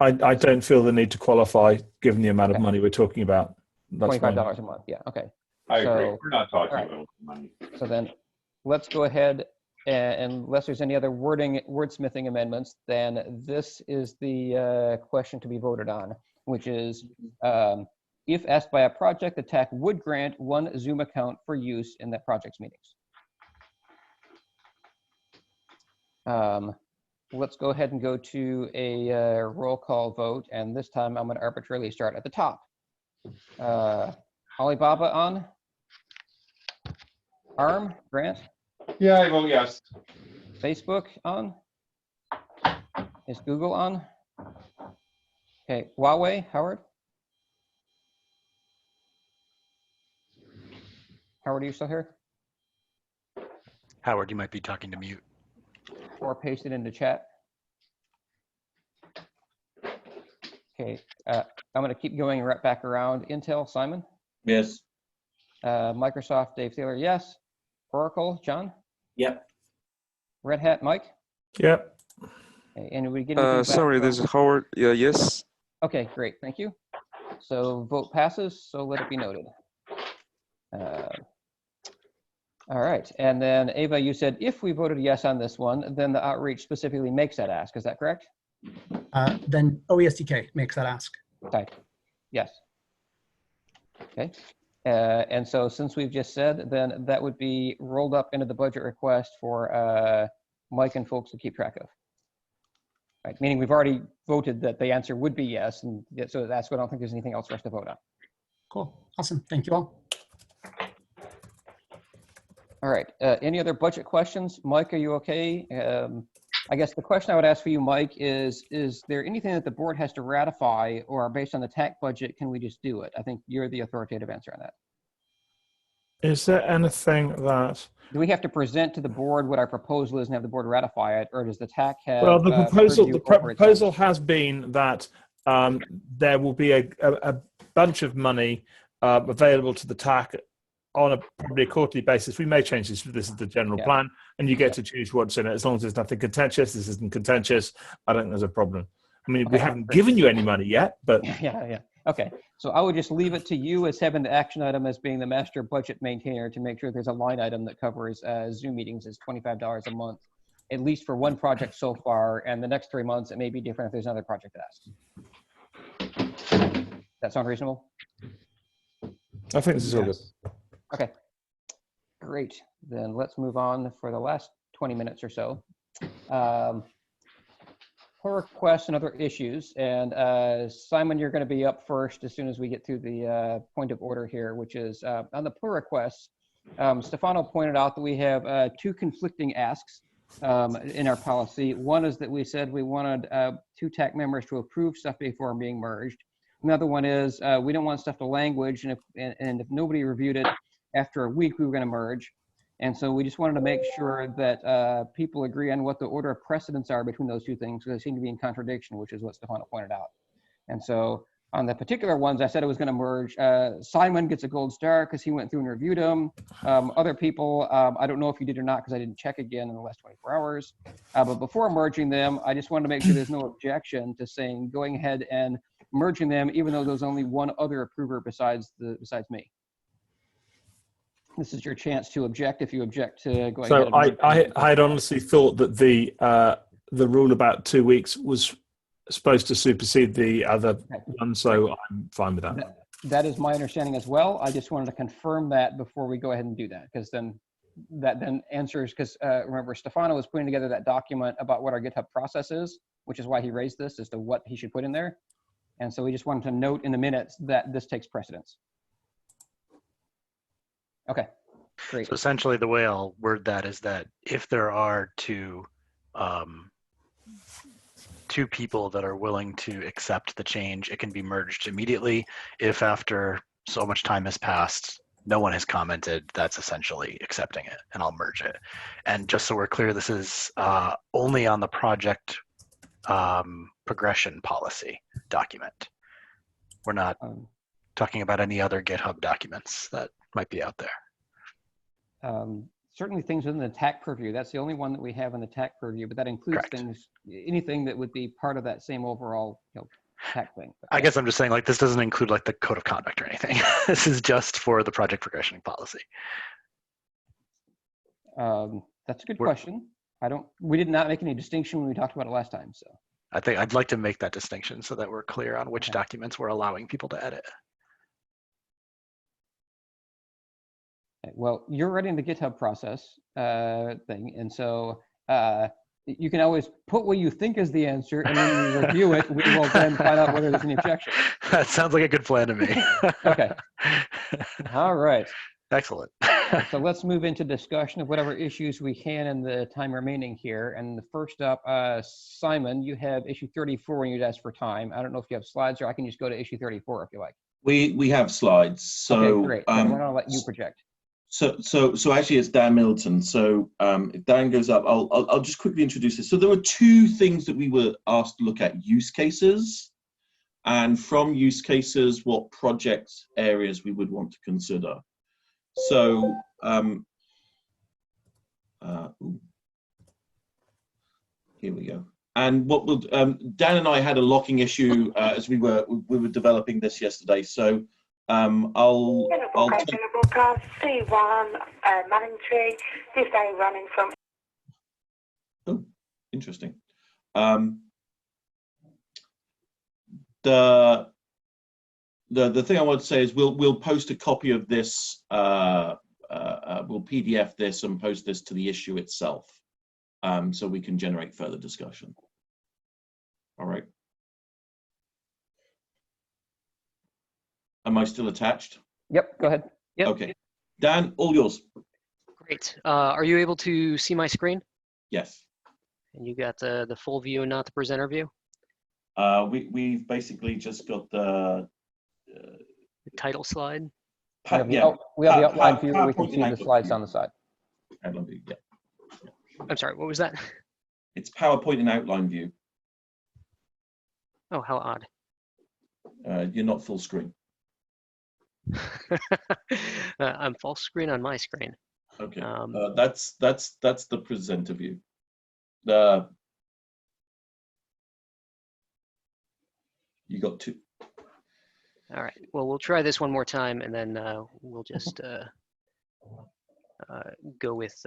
Speaker 1: I don't feel the need to qualify given the amount of money we're talking about. That's
Speaker 3: $25 a month. Yeah. Okay.
Speaker 20: I agree. We're not talking about money.
Speaker 3: So then let's go ahead and unless there's any other wordsmithing amendments, then this is the question to be voted on, which is if asked by a project, the TAC would grant one Zoom account for use in that project's meetings. Let's go ahead and go to a roll call vote, and this time I'm going to arbitrarily start at the top. Alibaba on? ARM, Grant?
Speaker 20: Yeah, I vote yes.
Speaker 3: Facebook on? Is Google on? Okay, Huawei, Howard? Howard, are you still here?
Speaker 8: Howard, you might be talking to mute.
Speaker 3: Or paste it into chat. Okay, I'm going to keep going right back around. Intel, Simon?
Speaker 19: Yes.
Speaker 3: Microsoft, Dave Taylor, yes. Oracle, John?
Speaker 6: Yep.
Speaker 3: Red Hat, Mike?
Speaker 1: Yep.
Speaker 3: Okay, and we get
Speaker 14: sorry, this is Howard. Yeah, yes.
Speaker 3: Okay, great, thank you. So vote passes, so let it be noted. All right, and then Ava, you said if we voted yes on this one, then the outreach specifically makes that ask, is that correct?
Speaker 7: Then OESTK makes that ask.
Speaker 3: Right, yes. Okay, and so since we've just said, then that would be rolled up into the budget request for Mike and folks to keep track of. Right, meaning we've already voted that the answer would be yes, and so that's why I don't think there's anything else for us to vote on.
Speaker 7: Cool, awesome, thank you all.
Speaker 3: All right, any other budget questions? Mike, are you okay? I guess the question I would ask for you, Mike, is there anything that the board has to ratify, or based on the TAC budget, can we just do it? I think you're the authoritative answer on that.
Speaker 1: Is there anything that...
Speaker 3: Do we have to present to the board what our proposal is and have the board ratify it, or does the TAC have...
Speaker 1: Well, the proposal has been that there will be a bunch of money available to the TAC on probably a quarterly basis. We may change this. This is the general plan, and you get to choose what's in it. As long as there's nothing contentious, this isn't contentious, I don't think there's a problem. I mean, we haven't given you any money yet, but...
Speaker 3: Yeah. Okay, so I would just leave it to you as having the action item as being the master budget maintainer to make sure there's a line item that covers Zoom meetings is $25 a month, at least for one project so far, and the next 3 months it may be different if there's another project that asks. That sound reasonable?
Speaker 1: I think this is all good.
Speaker 3: Okay, great. Then let's move on for the last 20 minutes or so. pull requests and other issues. And Simon, you're going to be up first as soon as we get through the point of order here, which is on the pull requests. Stefano pointed out that we have two conflicting asks in our policy. One is that we said we wanted two TAC members to approve stuff before being merged. Another one is we don't want stuff to language, and if nobody reviewed it after a week, we were going to merge. And so we just wanted to make sure that people agree on what the order of precedence are between those two things, because they seem to be in contradiction, which is what Stefano pointed out. And so on the particular ones, I said it was going to merge. Simon gets a gold star because he went through and reviewed them. Other people, I don't know if you did or not because I didn't check again in the last 24 hours. But before merging them, I just wanted to make sure there's no objection to saying going ahead and merging them, even though there's only one other approver besides me. This is your chance to object if you object to going ahead.
Speaker 1: So I had honestly thought that the rule about 2 weeks was supposed to supersede the other one, so I'm fine with that.
Speaker 3: That is my understanding as well. I just wanted to confirm that before we go ahead and do that, because then that answers, because remember, Stefano was putting together that document about what our GitHub process is, which is why he raised this as to what he should put in there. And so we just wanted to note in the minutes that this takes precedence. Okay, great.
Speaker 8: So essentially the way I'll word that is that if there are two people that are willing to accept the change, it can be merged immediately. If after so much time has passed, no one has commented, that's essentially accepting it, and I'll merge it. And just so we're clear, this is only on the project progression policy document. We're not talking about any other GitHub documents that might be out there.
Speaker 3: Certainly things within the TAC purview. That's the only one that we have in the TAC purview, but that includes things, anything that would be part of that same overall TAC thing.
Speaker 8: I guess I'm just saying, like, this doesn't include like the code of conduct or anything. This is just for the project progression policy.
Speaker 3: That's a good question. We did not make any distinction when we talked about it last time, so.
Speaker 8: I think I'd like to make that distinction so that we're clear on which documents we're allowing people to edit.
Speaker 3: Well, you're running the GitHub process thing, and so you can always put what you think is the answer, and when we review it, we will then find out whether there's any objection.
Speaker 8: That sounds like a good plan to me.
Speaker 3: Okay. All right.
Speaker 8: Excellent.
Speaker 3: So let's move into discussion of whatever issues we can in the time remaining here. And the first up, Simon, you have issue 34 and you'd ask for time. I don't know if you have slides, or I can just go to issue 34 if you like.
Speaker 19: We have slides. So
Speaker 3: okay, great. So we're gonna let you project.
Speaker 19: So actually it's Dan Middleton. So if Dan goes up, I'll just quickly introduce this. So there were two things that we were asked to look at: use cases, and from use cases, what project areas we would want to consider. So here we go. And what we'll Dan and I had a locking issue as we were developing this yesterday. So I'll take
Speaker 21: broadcast C1 Manning Tree. This day running from.
Speaker 19: Oh, interesting. The thing I want to say is we'll post a copy of this. We'll PDF this and post this to the issue itself, so we can generate further discussion. All right. Am I still attached?
Speaker 3: Yep, go ahead.
Speaker 11: Yep.
Speaker 19: Okay. Dan, all yours.
Speaker 11: Great. Are you able to see my screen?
Speaker 19: Yes.
Speaker 11: And you got the full view and not the presenter view?
Speaker 19: We've basically just got the
Speaker 11: title slide.
Speaker 3: We have the outline view where we can see the slides on the side.
Speaker 19: Yeah.
Speaker 11: I'm sorry, what was that?
Speaker 19: It's PowerPoint and outline view.
Speaker 11: Oh, how odd.
Speaker 19: You're not full screen.
Speaker 11: I'm full screen on my screen.
Speaker 19: Okay. That's the presenter view. You got two.
Speaker 11: All right. Well, we'll try this one more time, and then we'll just go with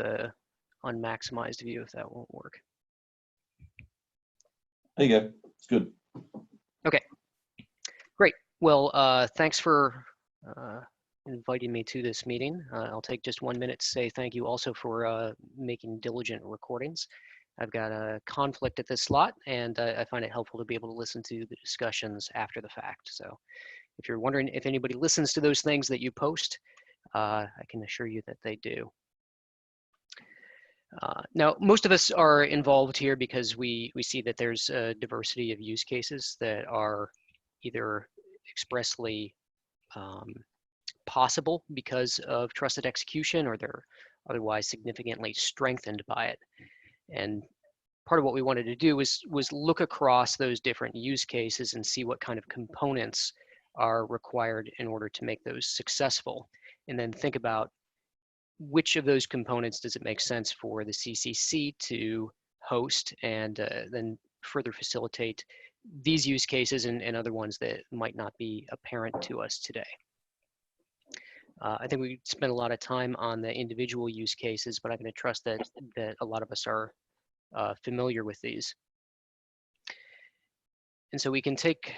Speaker 11: unmaximized view if that won't work.
Speaker 19: There you go. It's good.
Speaker 11: Okay. Great. Well, thanks for inviting me to this meeting. I'll take just 1 minute to say thank you also for making diligent recordings. I've got a conflict at this slot, and I find it helpful to be able to listen to the discussions after the fact. So if you're wondering if anybody listens to those things that you post, I can assure you that they do. Now, most of us are involved here because we see that there's a diversity of use cases that are either expressly possible because of trusted execution, or they're otherwise significantly strengthened by it. And part of what we wanted to do was look across those different use cases and see what kind of components are required in order to make those successful, and then think about which of those components does it make sense for the CCC to host, and then further facilitate these use cases and other ones that might not be apparent to us today. I think we spent a lot of time on the individual use cases, but I'm going to trust that a lot of us are familiar with these. And so we can take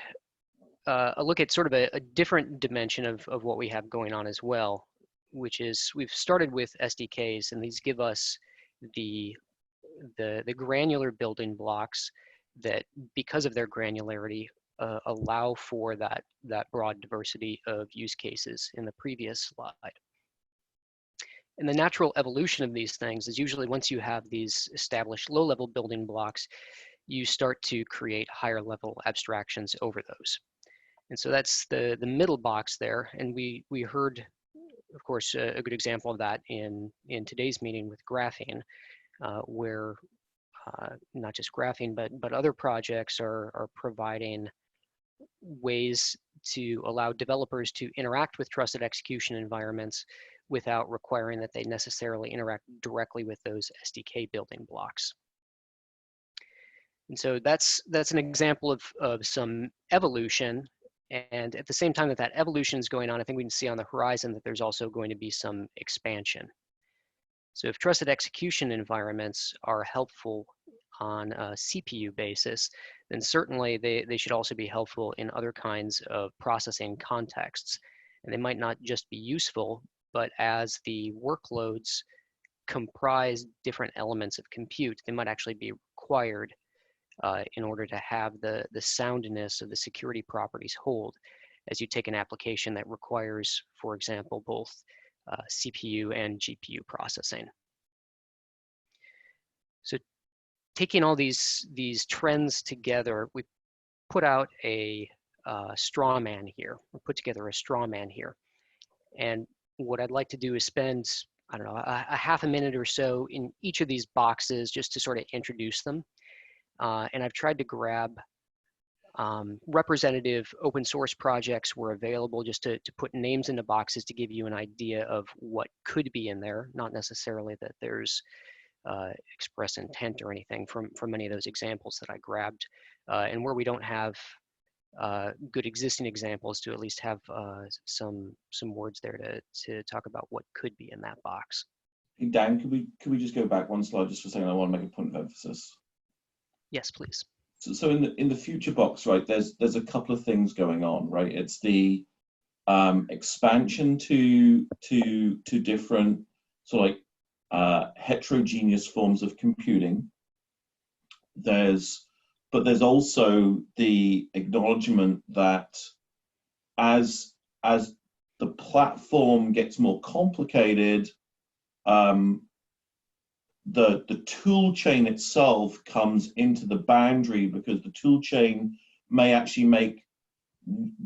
Speaker 11: a look at sort of a different dimension of what we have going on as well, which is we've started with SDKs, and these give us the granular building blocks that, because of their granularity, allow for that broad diversity of use cases in the previous slide. And the natural evolution of these things is usually once you have these established low-level building blocks, you start to create higher-level abstractions over those. And so that's the middle box there. And we heard, of course, a good example of that in today's meeting with graphene, where not just graphene, but other projects are providing ways to allow developers to interact with trusted execution environments without requiring that they necessarily interact directly with those SDK building blocks. And so that's an example of some evolution. And at the same time that evolution is going on, I think we can see on the horizon that there's also going to be some expansion. So if trusted execution environments are helpful on a CPU basis, then certainly they should also be helpful in other kinds of processing contexts. And they might not just be useful, but as the workloads comprise different elements of compute, they might actually be required in order to have the soundness of the security properties hold, as you take an application that requires, for example, both CPU and GPU processing. So taking all these trends together, we put out a straw man here. We put together a straw man here. And what I'd like to do is spend, I don't know, a half a minute or so in each of these boxes just to sort of introduce them. And I've tried to grab representative open source projects were available just to put names into boxes to give you an idea of what could be in there, not necessarily that there's express intent or anything from many of those examples that I grabbed, and where we don't have good existing examples, to at least have some words there to talk about what could be in that box.
Speaker 19: Hey Dan, could we just go back one slide just for a second? I want to make a point of emphasis.
Speaker 11: Yes, please.
Speaker 19: So in the future box, right, there's a couple of things going on, right? It's the expansion to different sort of like heterogeneous forms of computing. But there's also the acknowledgement that as the platform gets more complicated, the tool chain itself comes into the boundary, because the tool chain may actually make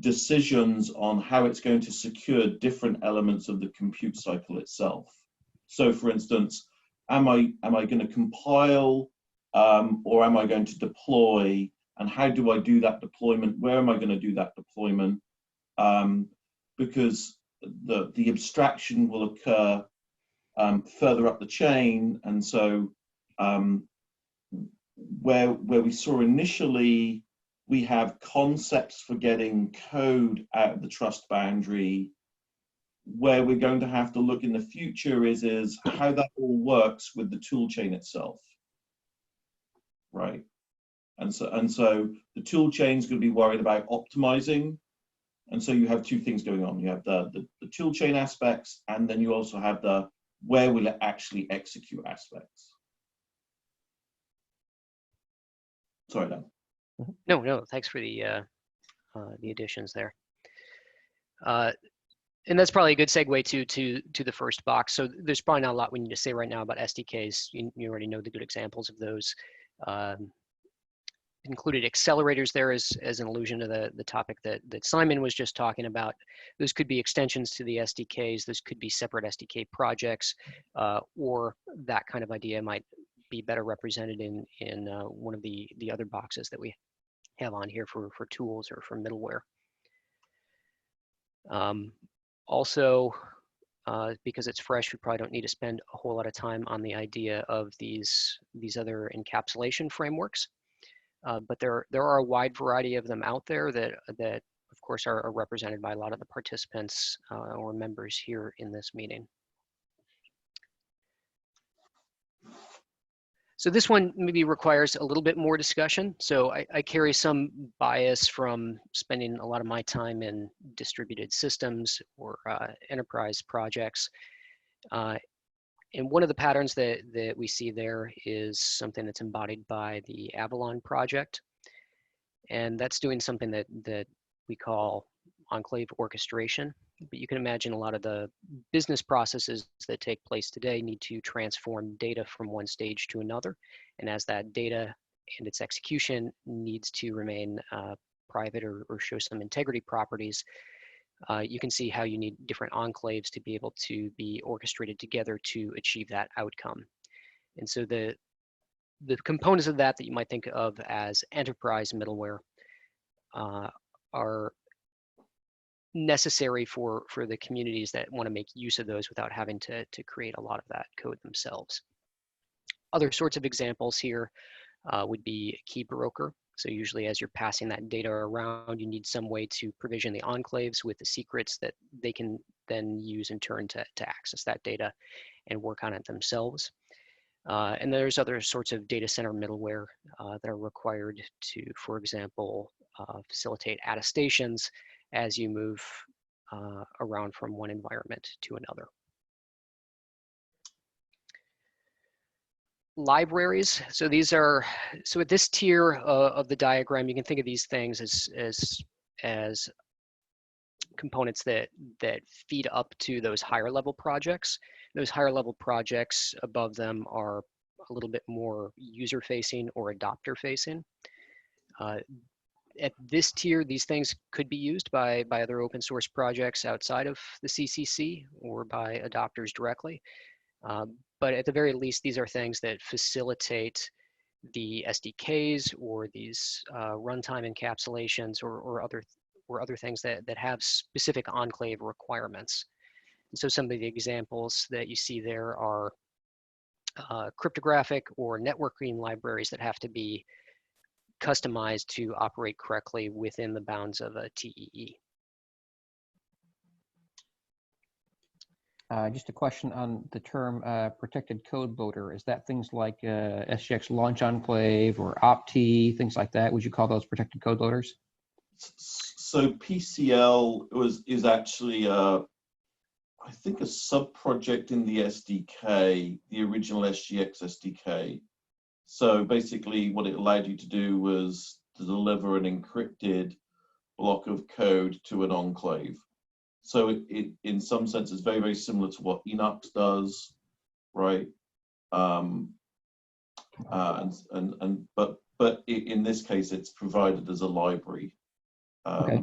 Speaker 19: decisions on how it's going to secure different elements of the compute cycle itself. So for instance, am I going to compile or am I going to deploy, and how do I do that deployment? Where am I going to do that deployment? Because the abstraction will occur further up the chain, and so where we saw initially we have concepts for getting code out of the trust boundary, where we're going to have to look in the future is how that all works with the tool chain itself, right? And so the tool chain is going to be worried about optimizing, and so you have two things going on. You have the tool chain aspects, and then you also have the where will it actually execute aspects. Sorry, Dan.
Speaker 11: No, thanks for the additions there. And that's probably a good segue to the first box. So there's probably not a lot we need to say right now about SDKs. You already know the good examples of those. Included accelerators there as an allusion to the topic that Simon was just talking about. Those could be extensions to the SDKs. Those could be separate SDK projects, or that kind of idea might be better represented in one of the other boxes that we have on here for tools or for middleware. Also, because it's fresh, we probably don't need to spend a whole lot of time on the idea of these other encapsulation frameworks. But there are a wide variety of them out there that of course are represented by a lot of the participants or members here in this meeting. So this one maybe requires a little bit more discussion. So I carry some bias from spending a lot of my time in distributed systems or enterprise projects. And one of the patterns that we see there is something that's embodied by the Avalon project. And that's doing something that we call enclave orchestration. But you can imagine a lot of the business processes that take place today need to transform data from one stage to another. And as that data and its execution needs to remain private or show some integrity properties, you can see how you need different enclaves to be able to be orchestrated together to achieve that outcome. And so the components of that you might think of as enterprise middleware are necessary for the communities that want to make use of those without having to create a lot of that code themselves. Other sorts of examples here would be key broker. So usually as you're passing that data around, you need some way to provision the enclaves with the secrets that they can then use in turn to access that data and work on it themselves. And there's other sorts of data center middleware that are required to, for example, facilitate attestations as you move around from one environment to another. Libraries. So these are, so at this tier of the diagram, you can think of these things as components that feed up to those higher level projects. Those higher level projects above them are a little bit more user facing or adopter facing. At this tier, these things could be used by other open source projects outside of the CCC or by adopters directly. But at the very least, these are things that facilitate the SDKs or these runtime encapsulations or other things that have specific enclave requirements. And so some of the examples that you see there are cryptographic or networking libraries that have to be customized to operate correctly within the bounds of a TEE.
Speaker 3: Just a question on the term protected code loader. Is that things like SGX Launch Enclave or Opti, things like that? Would you call those protected code loaders?
Speaker 19: So PCL is actually, I think, a sub-project in the SDK, the original SGX SDK. So basically what it allowed you to do was to deliver an encrypted block of code to an enclave. So it in some sense is very, very similar to what Enox does, right? But in this case, it's provided as a library.
Speaker 3: Okay.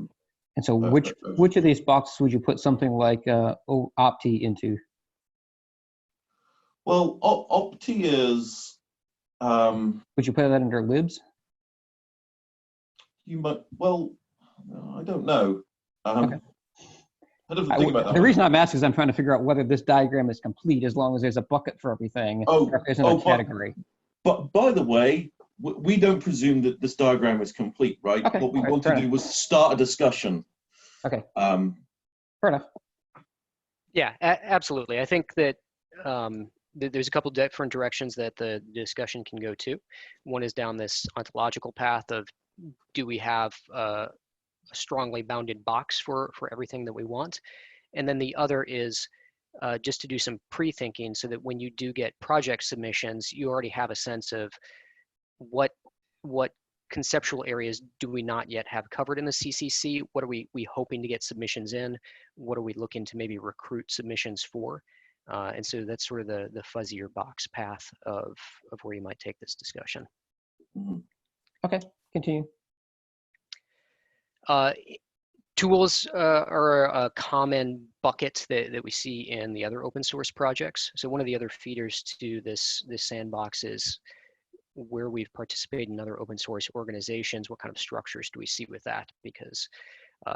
Speaker 3: And so which of these boxes would you put something like Opti into?
Speaker 19: Well, Opti is.
Speaker 3: Would you put that under libs?
Speaker 19: You might. Well, I don't know.
Speaker 3: Okay.
Speaker 19: I don't think about that.
Speaker 3: The reason I'm asking is I'm trying to figure out whether this diagram is complete as long as there's a bucket for everything. Or if there's a category.
Speaker 19: But by the way, we don't presume that this diagram is complete, right?
Speaker 3: Okay.
Speaker 19: What we want to do was start a discussion.
Speaker 3: Okay. Fair enough.
Speaker 11: Yeah, absolutely. I think that there's a couple different directions that the discussion can go to. One is down this ontological path of, do we have a strongly bounded box for everything that we want? And then the other is just to do some pre-thinking so that when you do get project submissions, you already have a sense of what conceptual areas do we not yet have covered in the CCC? What are we hoping to get submissions in? What are we looking to maybe recruit submissions for? And so that's sort of the fuzzier box path of where you might take this discussion.
Speaker 18: Okay, continue.
Speaker 11: Tools are a common bucket that we see in the other open source projects. So one of the other feeders to this sandbox is where we've participated in other open source organizations. What kind of structures do we see with that? Because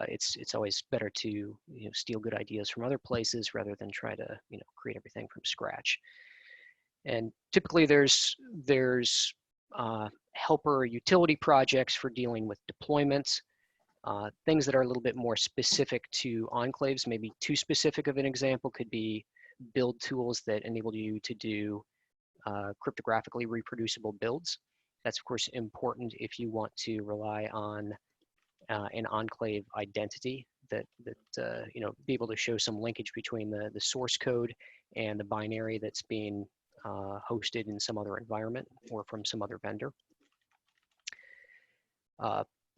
Speaker 11: it's always better to steal good ideas from other places rather than try to create everything from scratch. And typically there's helper utility projects for dealing with deployments. Things that are a little bit more specific to enclaves, maybe too specific of an example could be build tools that enable you to do cryptographically reproducible builds. That's of course important if you want to rely on an enclave identity that be able to show some linkage between the source code and the binary that's being hosted in some other environment or from some other vendor.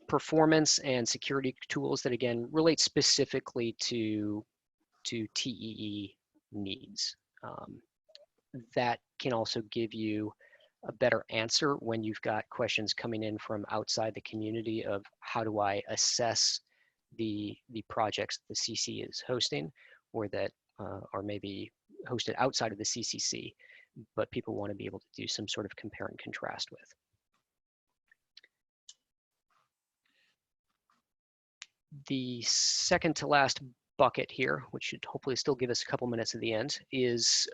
Speaker 11: Performance and security tools that again relate specifically to TEE needs. That can also give you a better answer when you've got questions coming in from outside the community of how do I assess the projects the CC is hosting, or that are maybe hosted outside of the CCC, but people want to be able to do some sort of compare and contrast with. The second to last bucket here, which should hopefully still give us a couple minutes at the end, is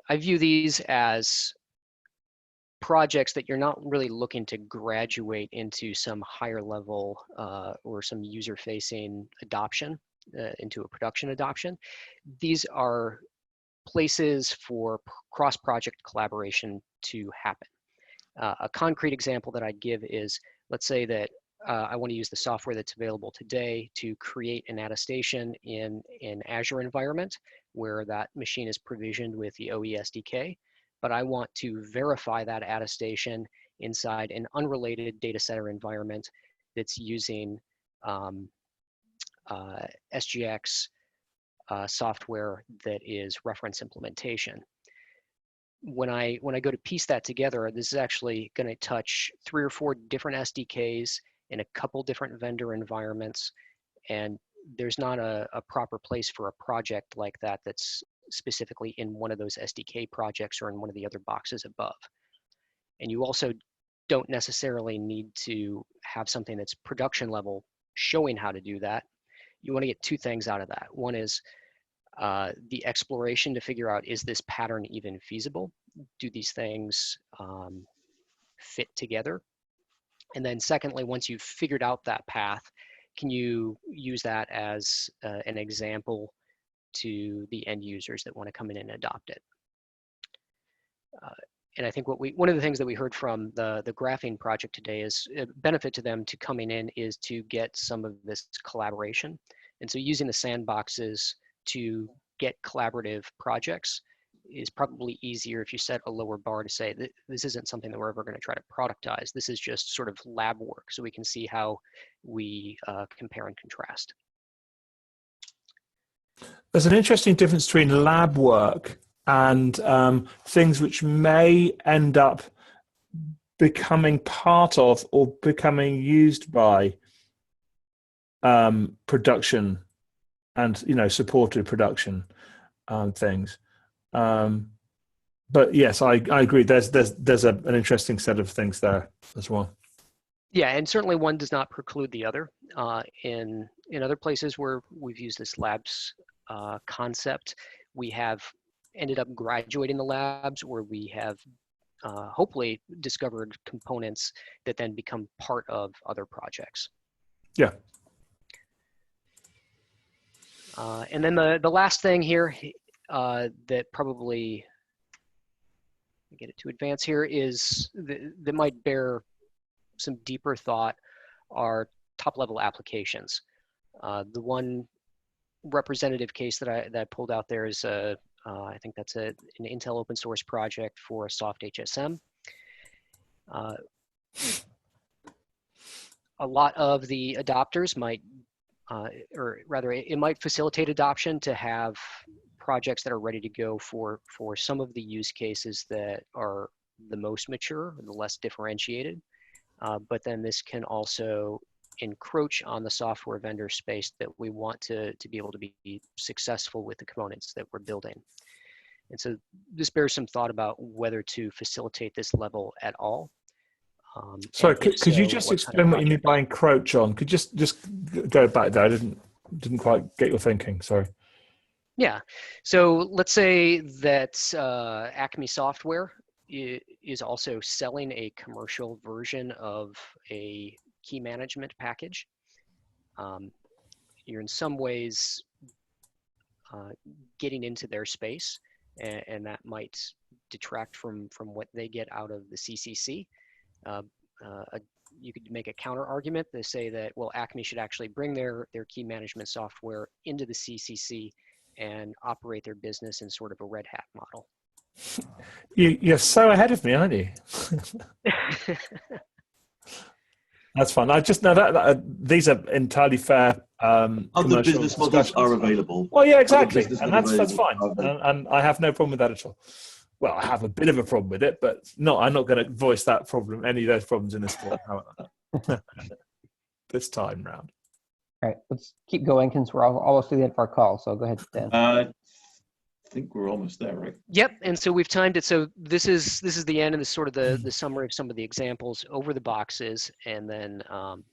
Speaker 11: I view these as projects that you're not really looking to graduate into some higher level or some user-facing adoption, into a production adoption. These are places for cross-project collaboration to happen. A concrete example that I'd give is, let's say that I want to use the software that's available today to create an attestation in an Azure environment where that machine is provisioned with the OE SDK, but I want to verify that attestation inside an unrelated data center environment that's using SGX software that is reference implementation. When I go to piece that together, this is actually going to touch 3 or 4 different SDKs in a couple different vendor environments, and there's not a proper place for a project like that that's specifically in one of those SDK projects or in one of the other boxes above. And you also don't necessarily need to have something that's production level showing how to do that. You want to get 2 things out of that. One is the exploration to figure out, is this pattern even feasible? Do these things fit together? And then secondly, once you've figured out that path, can you use that as an example to the end users that want to come in and adopt it? And I think one of the things that we heard from the graphene project today is a benefit to them to coming in is to get some of this collaboration. And so using the sandboxes to get collaborative projects is probably easier if you set a lower bar to say that this isn't something that we're ever going to try to productize. This is just sort of lab work, so we can see how we compare and contrast.
Speaker 1: There's an interesting difference between lab work and things which may end up becoming part of or becoming used by production and supported production things. But yes, I agree. There's an interesting set of things there as well.
Speaker 11: Yeah, and certainly one does not preclude the other. In other places where we've used this labs concept, we have ended up graduating the labs, where we have hopefully discovered components that then become part of other projects.
Speaker 1: Yeah.
Speaker 11: And then the last thing here that probably get it to advance here is that might bear some deeper thought are top level applications. The one representative case that I pulled out there is I think that's an Intel open source project for a soft HSM. A lot of the adopters might, or rather it might facilitate adoption to have projects that are ready to go for some of the use cases that are the most mature, the less differentiated. But then this can also encroach on the software vendor space that we want to be able to be successful with the components that we're building. And so this bears some thought about whether to facilitate this level at all.
Speaker 1: Sorry, could you just explain what you mean by encroach on? Could you just go back there? I didn't quite get your thinking. Sorry.
Speaker 11: Yeah. So let's say that Acme Software is also selling a commercial version of a key management package. You're in some ways getting into their space, and that might detract from what they get out of the CCC. You could make a counter argument to say that, well, Acme should actually bring their key management software into the CCC and operate their business in sort of a Red Hat model.
Speaker 1: You're so ahead of me, aren't you? That's fine. I just know that these are entirely fair.
Speaker 19: Other business models are available.
Speaker 1: Well, yeah, exactly, and that's fine, and I have no problem with that at all. Well, I have a bit of a problem with it, but no, I'm not going to voice that problem, any of those problems in this forum, however, this time round.
Speaker 3: All right, let's keep going since we're almost to the end of our call. So go ahead, Dan.
Speaker 19: I think we're almost there, right?
Speaker 11: Yep, and so we've timed it. So this is the end, and this is sort of the summary of some of the examples over the boxes, and then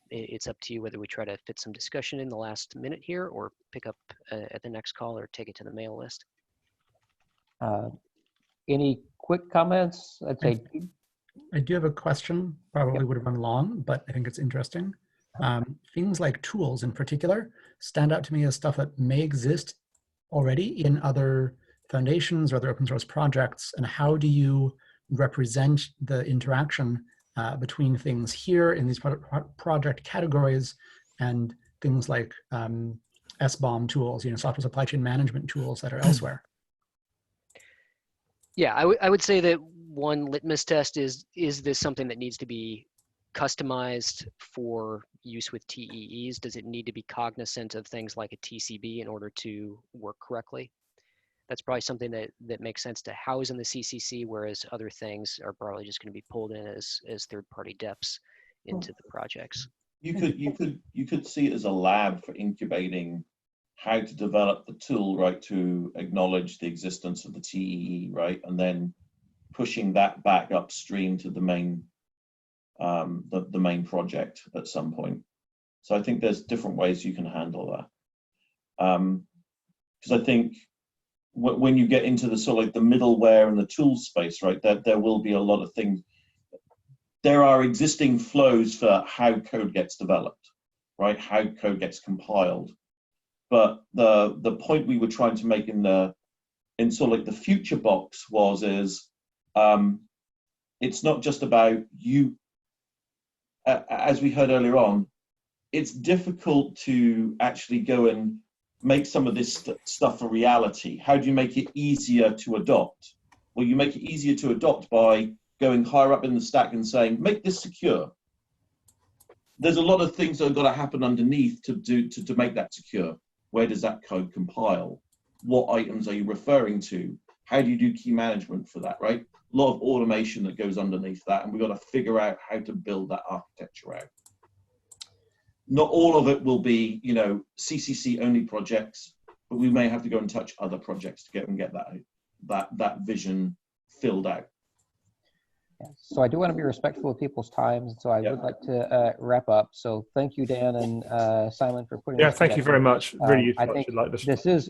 Speaker 11: it's up to you whether we try to fit some discussion in the last minute here, or pick up at the next call, or take it to the mail list.
Speaker 3: Any quick comments? I'd say.
Speaker 7: I do have a question. Probably would have run long, but I think it's interesting. Things like tools in particular stand out to me as stuff that may exist already in other foundations or other open source projects. And how do you represent the interaction between things here in these project categories and things like SBOM tools, software supply chain management tools that are elsewhere?
Speaker 11: Yeah, I would say that one litmus test is this something that needs to be customized for use with TEEs? Does it need to be cognizant of things like a TCB in order to work correctly? That's probably something that makes sense to house in the CCC, whereas other things are probably just going to be pulled in as third-party deps into the projects.
Speaker 19: You could see it as a lab for incubating how to develop the tool, right, to acknowledge the existence of the TEE, right, and then pushing that back upstream to the main project at some point. So I think there's different ways you can handle that. Because I think when you get into the sort of like the middleware and the tool space, right, there will be a lot of things. There are existing flows for how code gets developed, right, how code gets compiled. But the point we were trying to make in sort of like the future box is it's not just about you. As we heard earlier on, it's difficult to actually go and make some of this stuff a reality. How do you make it easier to adopt? Well, you make it easier to adopt by going higher up in the stack and saying, make this secure. There's a lot of things that have got to happen underneath to make that secure. Where does that code compile? What items are you referring to? How do you do key management for that, right? A lot of automation that goes underneath that, and we've got to figure out how to build that architecture out. Not all of it will be, CCC only projects, but we may have to go and touch other projects to get that vision filled out.
Speaker 3: So I do want to be respectful of people's times, so I would like to wrap up. So thank you, Dan and Simon, for putting this
Speaker 1: thank you very much. Really useful.
Speaker 3: I think this is,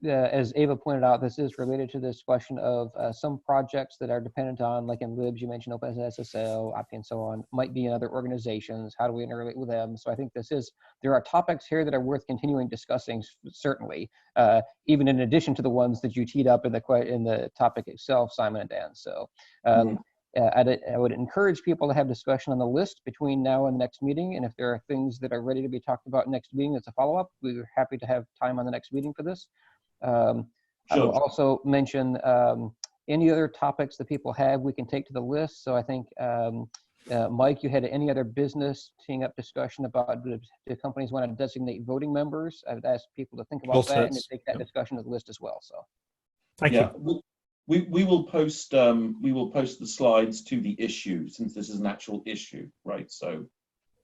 Speaker 3: as Ava pointed out, this is related to this question of some projects that are dependent on, like in libs, you mentioned OpenSSL, API, and so on, might be in other organizations. How do we interrelate with them? So I think there are topics here that are worth continuing discussing, certainly, even in addition to the ones that you teed up in the topic itself, Simon and Dan. So. I would encourage people to have discussion on the list between now and the next meeting. And if there are things that are ready to be talked about next meeting as a follow-up, we're happy to have time on the next meeting for this. I will also mention any other topics that people have, we can take to the list. So I think Mike, you had any other business teeing up discussion about do companies want to designate voting members? I would ask people to think about that and to take that discussion to the list as well. So,
Speaker 1: thank you.
Speaker 19: We will post the slides to the issue, since this is an actual issue, right? So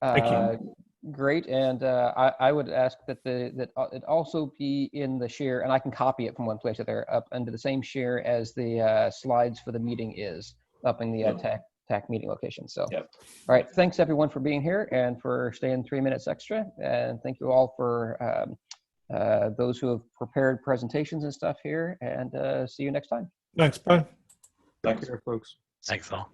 Speaker 1: thank you.
Speaker 3: Great, and I would ask that it also be in the share, and I can copy it from one place to there up into the same share as the slides for the meeting is up in the TAC meeting location. So, all right, thanks everyone for being here and for staying 3 minutes extra, and thank you all for those who have prepared presentations and stuff here, and see you next time.
Speaker 1: Thanks, bye.
Speaker 4: Thanks, folks.
Speaker 8: Thanks all.